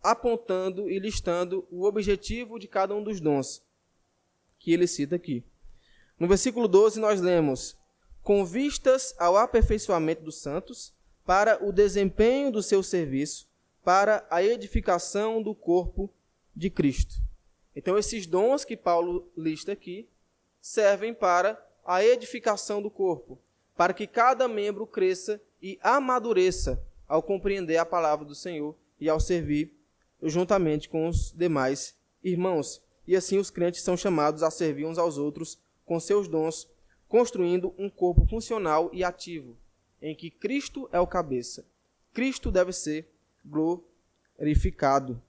apontando e listando o objetivo de cada um dos dons, que ele cita aqui. No versículo 12 nós lemos: com vistas ao aperfeiçoamento dos santos, para o desempenho do seu serviço, para a edificação do corpo de Cristo. Então esses dons que Paulo lista aqui servem para a edificação do corpo, para que cada membro cresça e amadureça ao compreender a palavra do Senhor e ao servir juntamente com os demais irmãos. E assim os crentes são chamados a servir uns aos outros com seus dons, construindo um corpo funcional e ativo, em que Cristo é o cabeça. Cristo deve ser glorificado.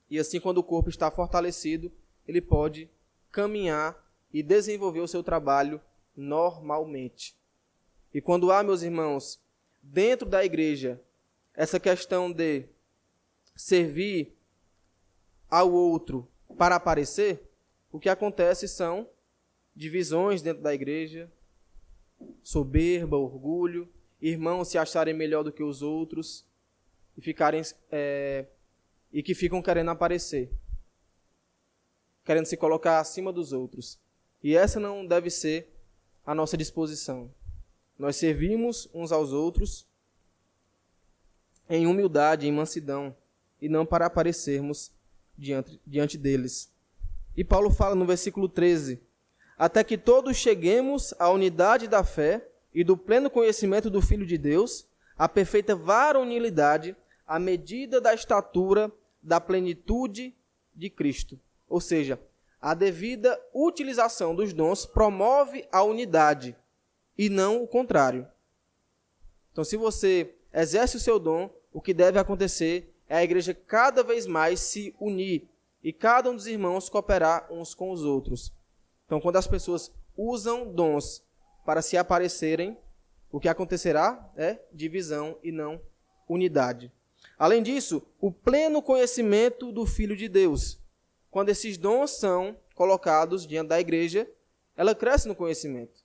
E assim, quando o corpo está fortalecido, ele pode caminhar e desenvolver o seu trabalho normalmente. E quando há, meus irmãos, dentro da igreja, essa questão de servir ao outro para aparecer, o que acontece são divisões dentro da igreja, soberba, orgulho, irmãos se acharem melhor do que os outros e que ficam querendo aparecer, querendo se colocar acima dos outros. E essa não deve ser a nossa disposição. Nós servimos uns aos outros em humildade, em mansidão, e não para aparecermos diante deles. E Paulo fala no versículo 13: até que todos cheguemos à unidade da fé e do pleno conhecimento do Filho de Deus, à perfeita varonilidade, à medida da estatura da plenitude de Cristo. Ou seja, a devida utilização dos dons promove a unidade e não o contrário. Então, se você exerce o seu dom, o que deve acontecer é a igreja cada vez mais se unir, e cada um dos irmãos cooperar uns com os outros. Então, quando as pessoas usam dons para se aparecerem, o que acontecerá é divisão e não unidade. Além disso, o pleno conhecimento do Filho de Deus. Quando esses dons são colocados diante da igreja, ela cresce no conhecimento.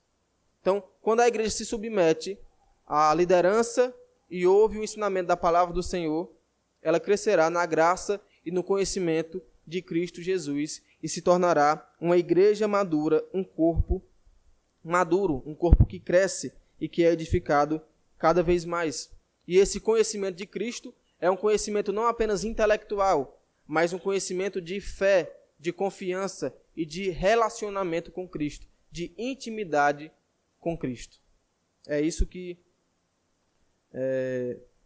Então, quando a igreja se submete à liderança e ouve o ensinamento da palavra do Senhor, ela crescerá na graça e no conhecimento de Cristo Jesus e se tornará uma igreja madura, um corpo maduro, um corpo que cresce e que é edificado cada vez mais. E esse conhecimento de Cristo é um conhecimento não apenas intelectual, mas um conhecimento de fé, de confiança e de relacionamento com Cristo, de intimidade com Cristo. É isso que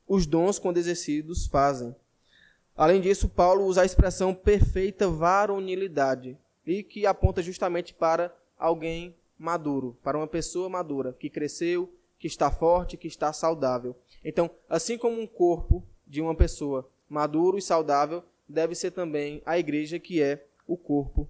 os dons, quando exercidos, fazem. Além disso, Paulo usa a expressão perfeita varonilidade, e que aponta justamente para alguém maduro, para uma pessoa madura, que cresceu, que está forte, que está saudável. Então, assim como um corpo de uma pessoa maduro e saudável, deve ser também a igreja, que é o corpo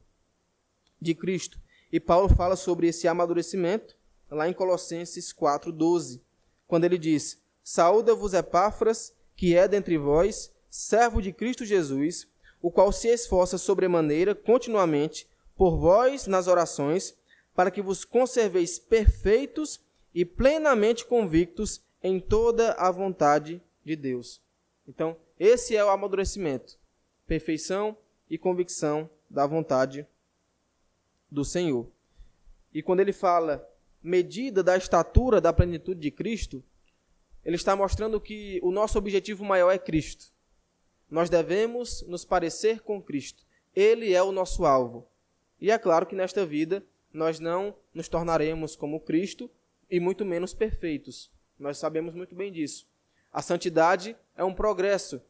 de Cristo. E Paulo fala sobre esse amadurecimento lá em Colossenses 4:12, quando ele diz: Saúda-vos Epáfras, que é dentre vós, servo de Cristo Jesus, o qual se esforça sobremaneira continuamente por vós nas orações, para que vos conserveis perfeitos e plenamente convictos em toda a vontade de Deus. Então, esse é o amadurecimento, perfeição e convicção da vontade do Senhor. E quando ele fala medida da estatura da plenitude de Cristo, ele está mostrando que o nosso objetivo maior é Cristo. Nós devemos nos parecer com Cristo. Ele é o nosso alvo. E é claro que nesta vida nós não nos tornaremos como Cristo e muito menos perfeitos. Nós sabemos muito bem disso. A santidade é um progresso.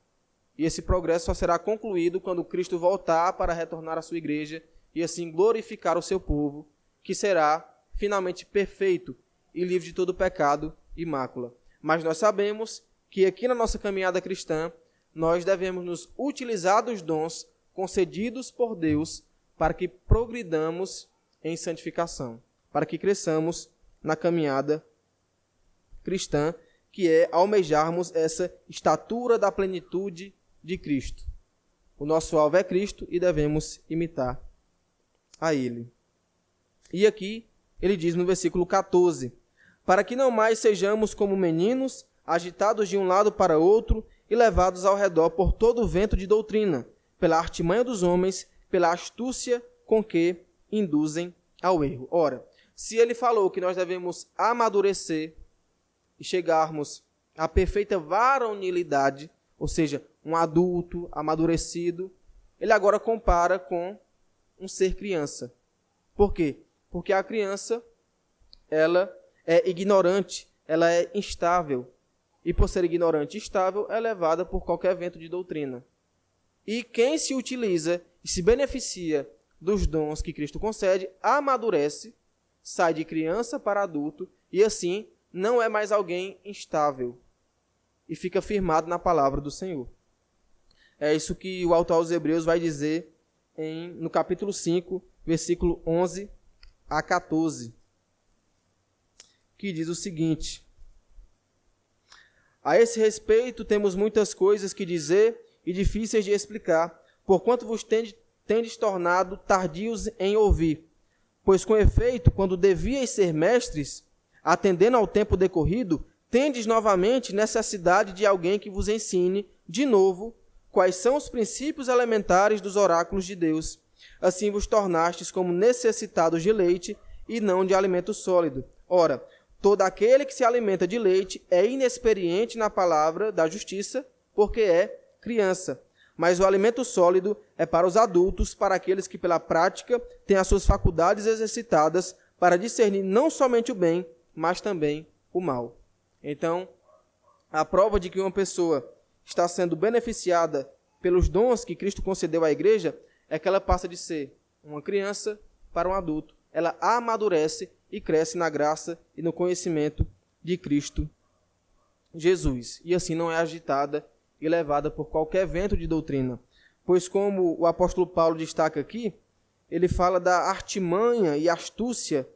E esse progresso só será concluído quando Cristo voltar para retornar à sua igreja e assim glorificar o seu povo, que será finalmente perfeito e livre de todo pecado e mácula. Mas nós sabemos que aqui na nossa caminhada cristã, nós devemos nos utilizar dos dons concedidos por Deus para que progridamos em santificação, para que cresçamos na caminhada cristã, que é almejarmos essa estatura da plenitude de Cristo. O nosso alvo é Cristo e devemos imitar a Ele. E aqui ele diz no versículo 14, para que não mais sejamos como meninos, agitados de um lado para outro e levados ao redor por todo o vento de doutrina, pela artimanha dos homens, pela astúcia com que induzem ao erro. Ora, se ele falou que nós devemos amadurecer e chegarmos à perfeita varonilidade, ou seja, um adulto amadurecido, ele agora compara com um ser criança. Por quê? Porque a criança, ela é ignorante, ela é instável. E por ser ignorante e instável, é levada por qualquer vento de doutrina. E quem se utiliza e se beneficia dos dons que Cristo concede, amadurece, sai de criança para adulto, e assim não é mais alguém instável. E fica firmado na palavra do Senhor. É isso que o autor aos Hebreus vai dizer no capítulo 5, versículo 11 a 14, que diz o seguinte: a esse respeito temos muitas coisas que dizer e difíceis de explicar, porquanto vos tendes tornado tardios em ouvir. Pois com efeito, quando devíeis ser mestres, atendendo ao tempo decorrido, tendes novamente necessidade de alguém que vos ensine, de novo, quais são os princípios elementares dos oráculos de Deus. Assim vos tornastes como necessitados de leite e não de alimento sólido. Ora, todo aquele que se alimenta de leite é inexperiente na palavra da justiça, porque é criança. Mas o alimento sólido é para os adultos, para aqueles que pela prática têm as suas faculdades exercitadas para discernir não somente o bem, mas também o mal. Então, a prova de que uma pessoa está sendo beneficiada pelos dons que Cristo concedeu à igreja é que ela passa de ser uma criança para um adulto. Ela amadurece e cresce na graça e no conhecimento de Cristo Jesus. E assim não é agitada e levada por qualquer vento de doutrina. pois como o apóstolo Paulo destaca aqui, ele fala da artimanha e astúcia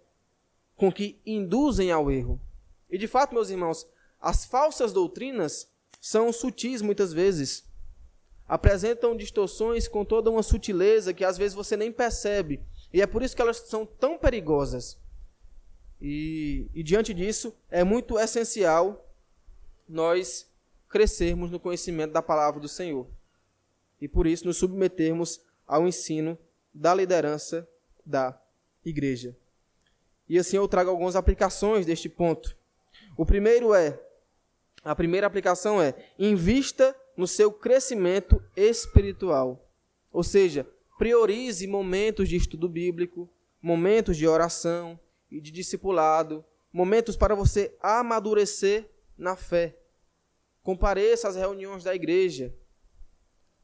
com que induzem ao erro. E de fato, meus irmãos, as falsas doutrinas são sutis muitas vezes. Apresentam distorções com toda uma sutileza que às vezes você nem percebe. E é por isso que elas são tão perigosas. E diante disso, é muito essencial nós crescermos no conhecimento da palavra do Senhor. E por isso nos submetermos ao ensino da liderança da igreja. E assim eu trago algumas aplicações deste ponto. A primeira aplicação é: invista no seu crescimento espiritual. Ou seja, priorize momentos de estudo bíblico, momentos de oração e de discipulado, momentos para você amadurecer na fé. Compareça às reuniões da igreja,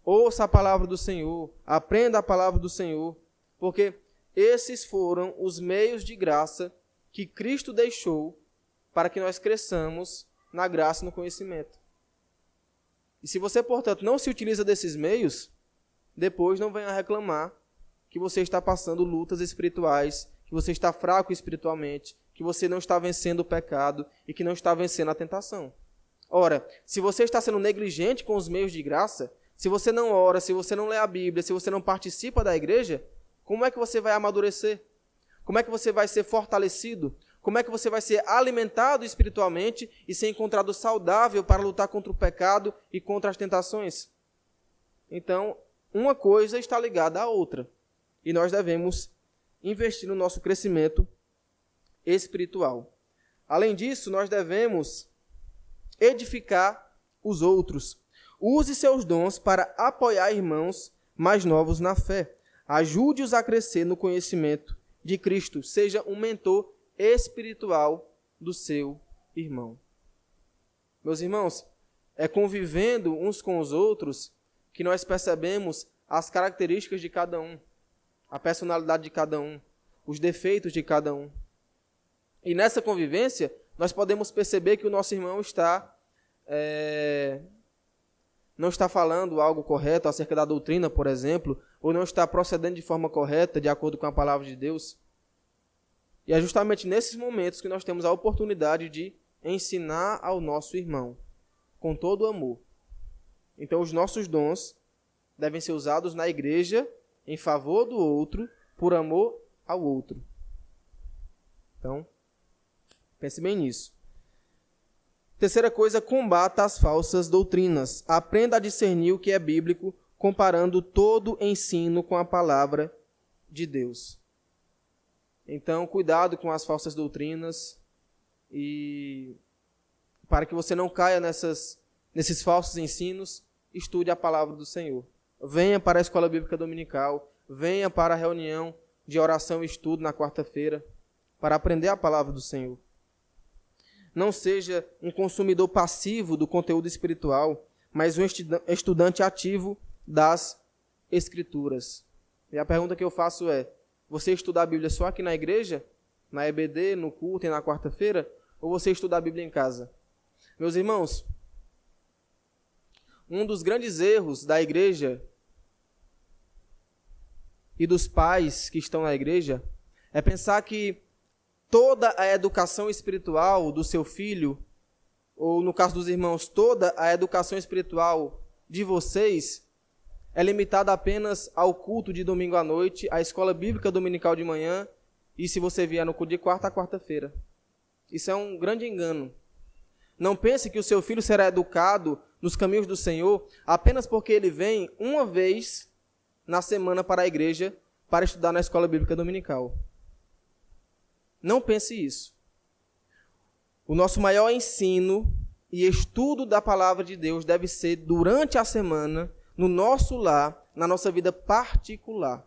ouça a palavra do Senhor, aprenda a palavra do Senhor, porque esses foram os meios de graça que Cristo deixou para que nós cresçamos na graça e no conhecimento. E se você, portanto, não se utiliza desses meios, depois não venha reclamar que você está passando lutas espirituais, que você está fraco espiritualmente, que você não está vencendo o pecado e que não está vencendo a tentação. Ora, se você está sendo negligente com os meios de graça, se você não ora, se você não lê a Bíblia, se você não participa da igreja, como é que você vai amadurecer? Como é que você vai ser fortalecido? Como é que você vai ser alimentado espiritualmente e ser encontrado saudável para lutar contra o pecado e contra as tentações? Então, uma coisa está ligada à outra. E nós devemos investir no nosso crescimento espiritual. Além disso, nós devemos edificar os outros. Use seus dons para apoiar irmãos mais novos na fé. Ajude-os a crescer no conhecimento de Cristo. Seja um mentor espiritual do seu irmão. Meus irmãos, é convivendo uns com os outros que nós percebemos as características de cada um, a personalidade de cada um, os defeitos de cada um. E nessa convivência, nós podemos perceber que o nosso irmão não está falando algo correto acerca da doutrina, por exemplo, ou não está procedendo de forma correta, de acordo com a palavra de Deus. E é justamente nesses momentos que nós temos a oportunidade de ensinar ao nosso irmão, com todo o amor. Então, os nossos dons devem ser usados na igreja em favor do outro, por amor ao outro. Então, pense bem nisso. Terceira coisa, combata as falsas doutrinas. Aprenda a discernir o que é bíblico, comparando todo ensino com a palavra de Deus. Então, cuidado com as falsas doutrinas e para que você não caia nesses falsos ensinos, estude a palavra do Senhor. Venha para a escola bíblica dominical, venha para a reunião de oração e estudo na quarta-feira para aprender a palavra do Senhor. Não seja um consumidor passivo do conteúdo espiritual, mas um estudante ativo das Escrituras. E a pergunta que eu faço é: você estuda a Bíblia só aqui na igreja, na EBD, no culto e na quarta-feira, ou você estuda a Bíblia em casa? Meus irmãos, um dos grandes erros da igreja e dos pais que estão na igreja é pensar que toda a educação espiritual do seu filho, ou no caso dos irmãos, toda a educação espiritual de vocês é limitada apenas ao culto de domingo à noite, à escola bíblica dominical de manhã, e se você vier no culto de quarta a quarta-feira. Isso é um grande engano. Não pense que o seu filho será educado nos caminhos do Senhor apenas porque ele vem uma vez na semana para a igreja para estudar na escola bíblica dominical. Não pense isso. O nosso maior ensino e estudo da palavra de Deus deve ser durante a semana, no nosso lar, na nossa vida particular.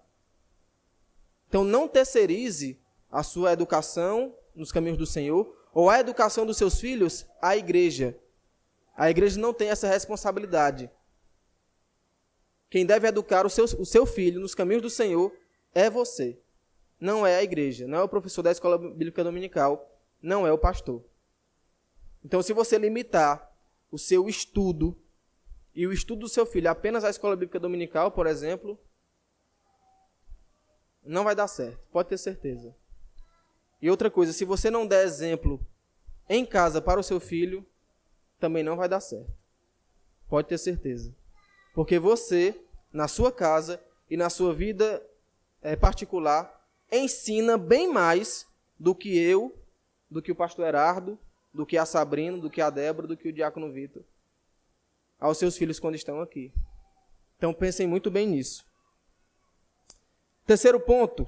Então não terceirize a sua educação nos caminhos do Senhor ou a educação dos seus filhos à igreja. A igreja não tem essa responsabilidade. Quem deve educar o seu filho nos caminhos do Senhor é você. Não é a igreja, não é o professor da escola bíblica dominical, não é o pastor. Então, se você limitar o seu estudo e o estudo do seu filho apenas à escola bíblica dominical, por exemplo, não vai dar certo, pode ter certeza. E outra coisa, se você não der exemplo em casa para o seu filho, também não vai dar certo. Pode ter certeza. Porque você, na sua casa e na sua vida particular, ensina bem mais do que eu, do que o pastor Herardo, do que a Sabrina, do que a Débora, do que o diácono Vitor, aos seus filhos quando estão aqui. Então pensem muito bem nisso. Terceiro ponto,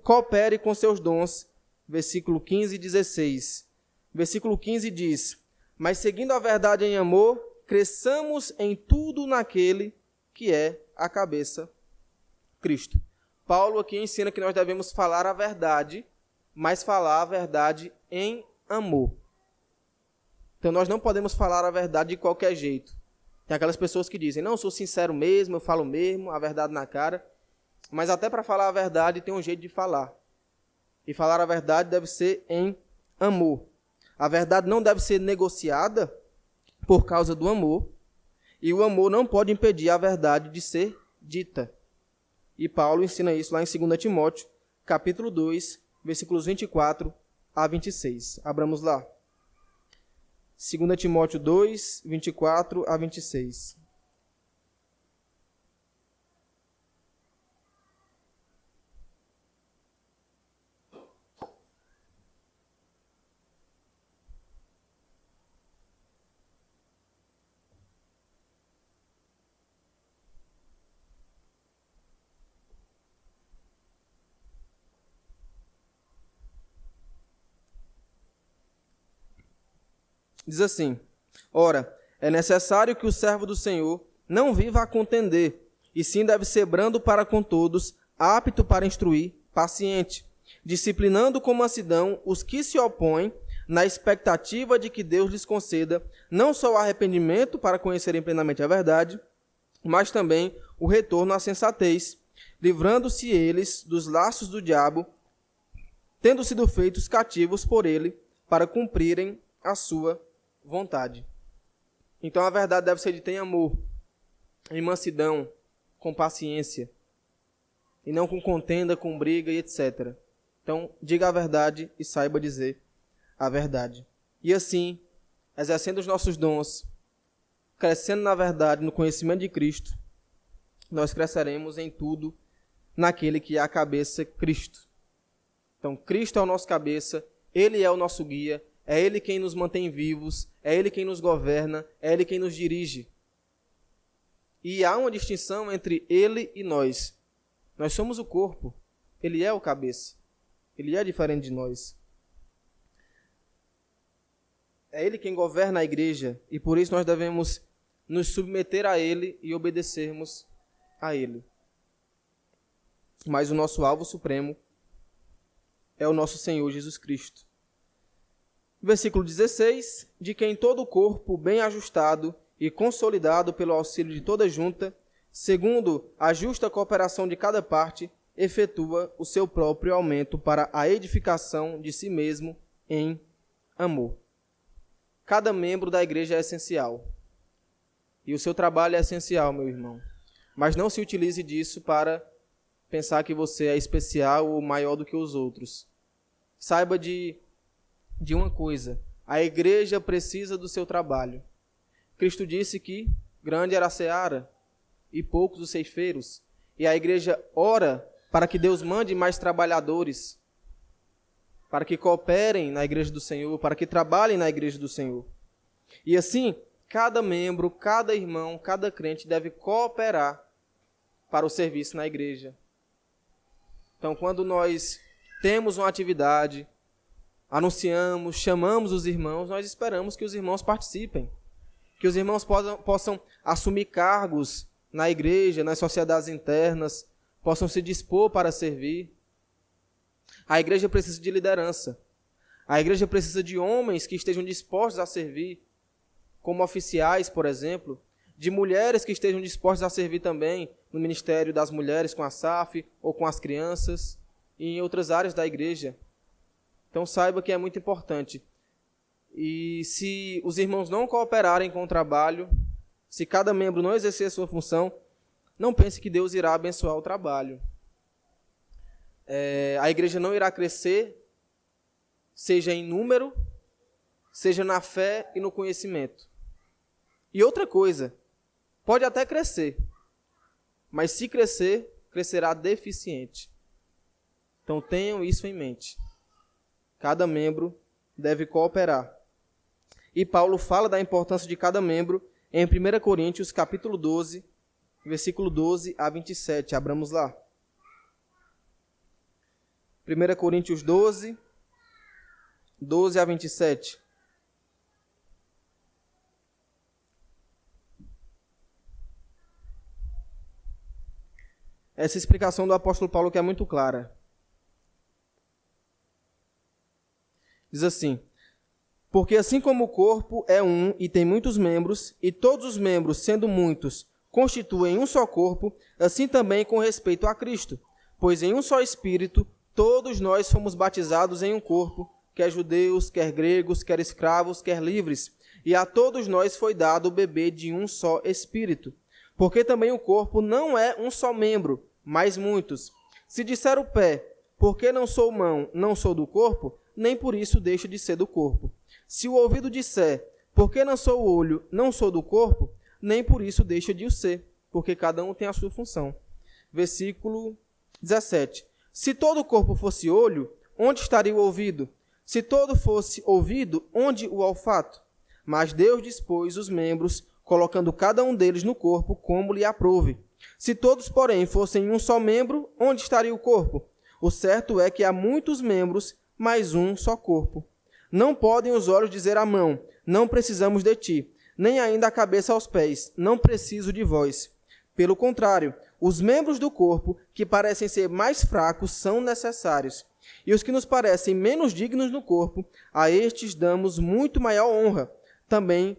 coopere com seus dons, versículo 15 e 16. Versículo 15 diz: mas seguindo a verdade em amor, cresçamos em tudo naquele que é a cabeça, Cristo. Paulo aqui ensina que nós devemos falar a verdade, mas falar a verdade em amor. Então nós não podemos falar a verdade de qualquer jeito. Tem aquelas pessoas que dizem, não, eu sou sincero mesmo, eu falo mesmo, a verdade na cara. Mas até para falar a verdade tem um jeito de falar. E falar a verdade deve ser em amor. A verdade não deve ser negociada por causa do amor. E o amor não pode impedir a verdade de ser dita. E Paulo ensina isso lá em 2 Timóteo, capítulo 2, versículos 24 a 26. Abramos lá. 2 Timóteo 2, 24 a 26. Diz assim, ora, é necessário que o servo do Senhor não viva a contender, e sim deve ser brando para com todos, apto para instruir, paciente, disciplinando com mansidão os que se opõem, na expectativa de que Deus lhes conceda não só o arrependimento para conhecerem plenamente a verdade, mas também o retorno à sensatez, livrando-se eles dos laços do diabo, tendo sido feitos cativos por ele, para cumprirem a sua vontade. Então a verdade deve ser dita em amor, em mansidão, com paciência, e não com contenda, com briga e etc. Então diga a verdade e saiba dizer a verdade. E assim, exercendo os nossos dons, crescendo na verdade, no conhecimento de Cristo, nós cresceremos em tudo naquele que é a cabeça, Cristo. Então Cristo é o nosso cabeça, Ele é o nosso guia, é Ele quem nos mantém vivos, é Ele quem nos governa, é Ele quem nos dirige. E há uma distinção entre Ele e nós. Nós somos o corpo, Ele é o cabeça. Ele é diferente de nós. É Ele quem governa a igreja e por isso nós devemos nos submeter a Ele e obedecermos a Ele. Mas o nosso alvo supremo é o nosso Senhor Jesus Cristo. Versículo 16, de quem todo o corpo, bem ajustado e consolidado pelo auxílio de toda junta, segundo a justa cooperação de cada parte, efetua o seu próprio aumento para a edificação de si mesmo em amor. Cada membro da igreja é essencial. E o seu trabalho é essencial, meu irmão. Mas não se utilize disso para pensar que você é especial ou maior do que os outros. Saiba de uma coisa, a igreja precisa do seu trabalho. Cristo disse que grande era a seara e poucos os ceifeiros. E a igreja ora para que Deus mande mais trabalhadores, para que cooperem na igreja do Senhor, para que trabalhem na igreja do Senhor. E assim, cada membro, cada irmão, cada crente deve cooperar para o serviço na igreja. Então, quando nós temos uma atividade, anunciamos, chamamos os irmãos, nós esperamos que os irmãos participem, que os irmãos possam assumir cargos na igreja, nas sociedades internas, possam se dispor para servir. A igreja precisa de liderança. A igreja precisa de homens que estejam dispostos a servir, como oficiais, por exemplo, de mulheres que estejam dispostas a servir também no ministério das mulheres com a SAF ou com as crianças e em outras áreas da igreja. Então saiba que é muito importante. E se os irmãos não cooperarem com o trabalho, se cada membro não exercer a sua função, não pense que Deus irá abençoar o trabalho. A igreja não irá crescer, seja em número, seja na fé e no conhecimento. E outra coisa, pode até crescer, mas se crescer, crescerá deficiente. Então tenham isso em mente. Cada membro deve cooperar. E Paulo fala da importância de cada membro em 1 Coríntios, capítulo 12, versículo 12 a 27. Abramos lá. 1 Coríntios 12, 12 a 27. Essa explicação do apóstolo Paulo que é muito clara. Diz assim: porque assim como o corpo é um e tem muitos membros, e todos os membros, sendo muitos, constituem um só corpo, assim também com respeito a Cristo. Pois em um só Espírito, todos nós fomos batizados em um corpo, quer judeus, quer gregos, quer escravos, quer livres, e a todos nós foi dado beber de um só Espírito. Porque também o corpo não é um só membro, mas muitos. Se disser o pé, porque não sou mão, não sou do corpo, nem por isso deixa de ser do corpo. Se o ouvido disser, porque não sou o olho, não sou do corpo, nem por isso deixa de o ser, porque cada um tem a sua função. Versículo 17. Se todo o corpo fosse olho, onde estaria o ouvido? Se todo fosse ouvido, onde o olfato? Mas Deus dispôs os membros, colocando cada um deles no corpo, como lhe aprouve. Se todos, porém, fossem um só membro, onde estaria o corpo? O certo é que há muitos membros, mas um só corpo. Não podem os olhos dizer à mão, não precisamos de ti, nem ainda a cabeça aos pés, não preciso de vós. Pelo contrário, os membros do corpo, que parecem ser mais fracos, são necessários. E os que nos parecem menos dignos no corpo, a estes damos muito maior honra. Também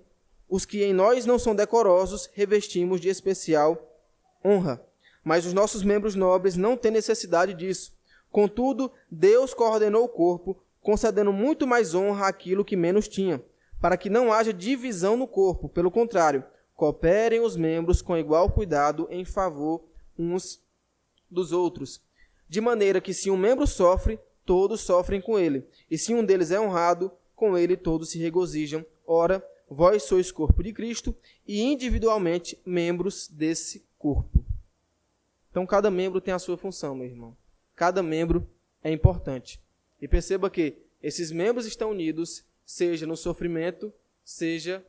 os que em nós não são decorosos, revestimos de especial honra. Mas os nossos membros nobres não têm necessidade disso. Contudo, Deus coordenou o corpo, concedendo muito mais honra àquilo que menos tinha, para que não haja divisão no corpo. Pelo contrário, cooperem os membros com igual cuidado em favor uns dos outros. De maneira que se um membro sofre, todos sofrem com ele. E se um deles é honrado, com ele todos se regozijam. Ora, vós sois corpo de Cristo e individualmente membros desse corpo. Então cada membro tem a sua função, meu irmão. Cada membro é importante. E perceba que esses membros estão unidos, seja no sofrimento, seja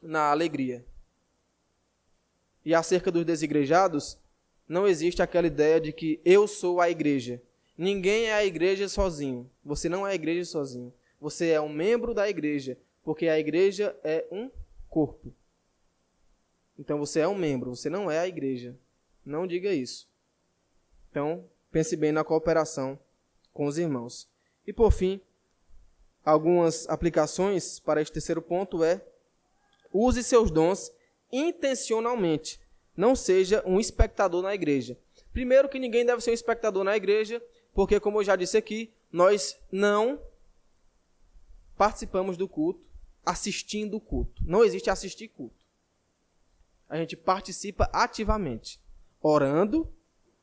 na alegria. E acerca dos desigrejados, não existe aquela ideia de que eu sou a igreja. Ninguém é a igreja sozinho. Você não é a igreja sozinho. Você é um membro da igreja, porque a igreja é um corpo. Então você é um membro, você não é a igreja. Não diga isso. Então, pense bem na cooperação com os irmãos. E por fim, algumas aplicações para este terceiro ponto use seus dons intencionalmente. Não seja um espectador na igreja. Primeiro que ninguém deve ser um espectador na igreja, porque como eu já disse aqui, nós não participamos do culto assistindo o culto. Não existe assistir culto. A gente participa ativamente, orando,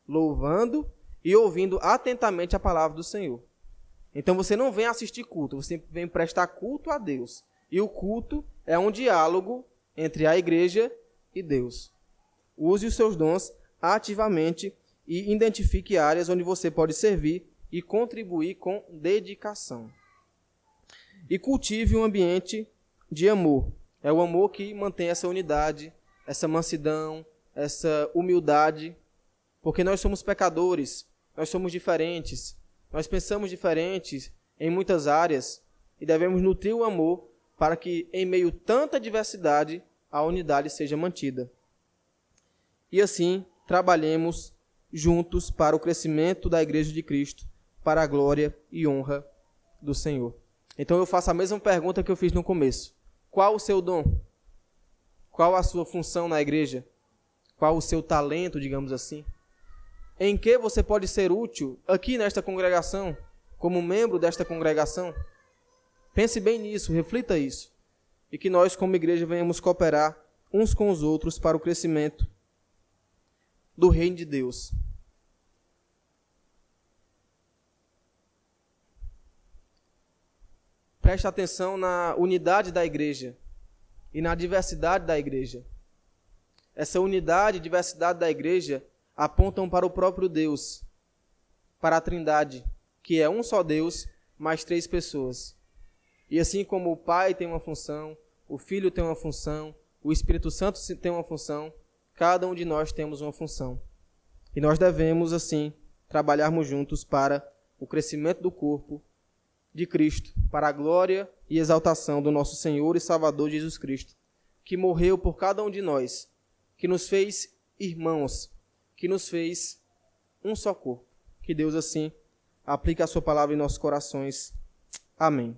louvando e ouvindo atentamente a palavra do Senhor. Então você não vem assistir culto, você vem prestar culto a Deus. E o culto é um diálogo entre a igreja e Deus. Use os seus dons ativamente e identifique áreas onde você pode servir e contribuir com dedicação. E cultive um ambiente de amor. É o amor que mantém essa unidade, essa mansidão, essa humildade, porque nós somos pecadores, nós somos diferentes, nós pensamos diferentes em muitas áreas e devemos nutrir o amor para que, em meio a tanta diversidade, a unidade seja mantida. E assim, trabalhemos juntos para o crescimento da Igreja de Cristo, para a glória e honra do Senhor. Então eu faço a mesma pergunta que eu fiz no começo. Qual o seu dom? Qual a sua função na igreja? Qual o seu talento, digamos assim? Em que você pode ser útil aqui nesta congregação, como membro desta congregação? Pense bem nisso, reflita isso. E que nós, como igreja, venhamos cooperar uns com os outros para o crescimento do reino de Deus. Preste atenção na unidade da igreja e na diversidade da igreja. Essa unidade e diversidade da igreja apontam para o próprio Deus, para a Trindade, que é um só Deus, mais 3 pessoas. E assim como o Pai tem uma função, o Filho tem uma função, o Espírito Santo tem uma função, cada um de nós temos uma função. E nós devemos, assim, trabalharmos juntos para o crescimento do corpo de Cristo, para a glória e exaltação do nosso Senhor e Salvador Jesus Cristo, que morreu por cada um de nós, que nos fez irmãos, que nos fez um só corpo. Que Deus, assim, aplique a sua palavra em nossos corações. Amém.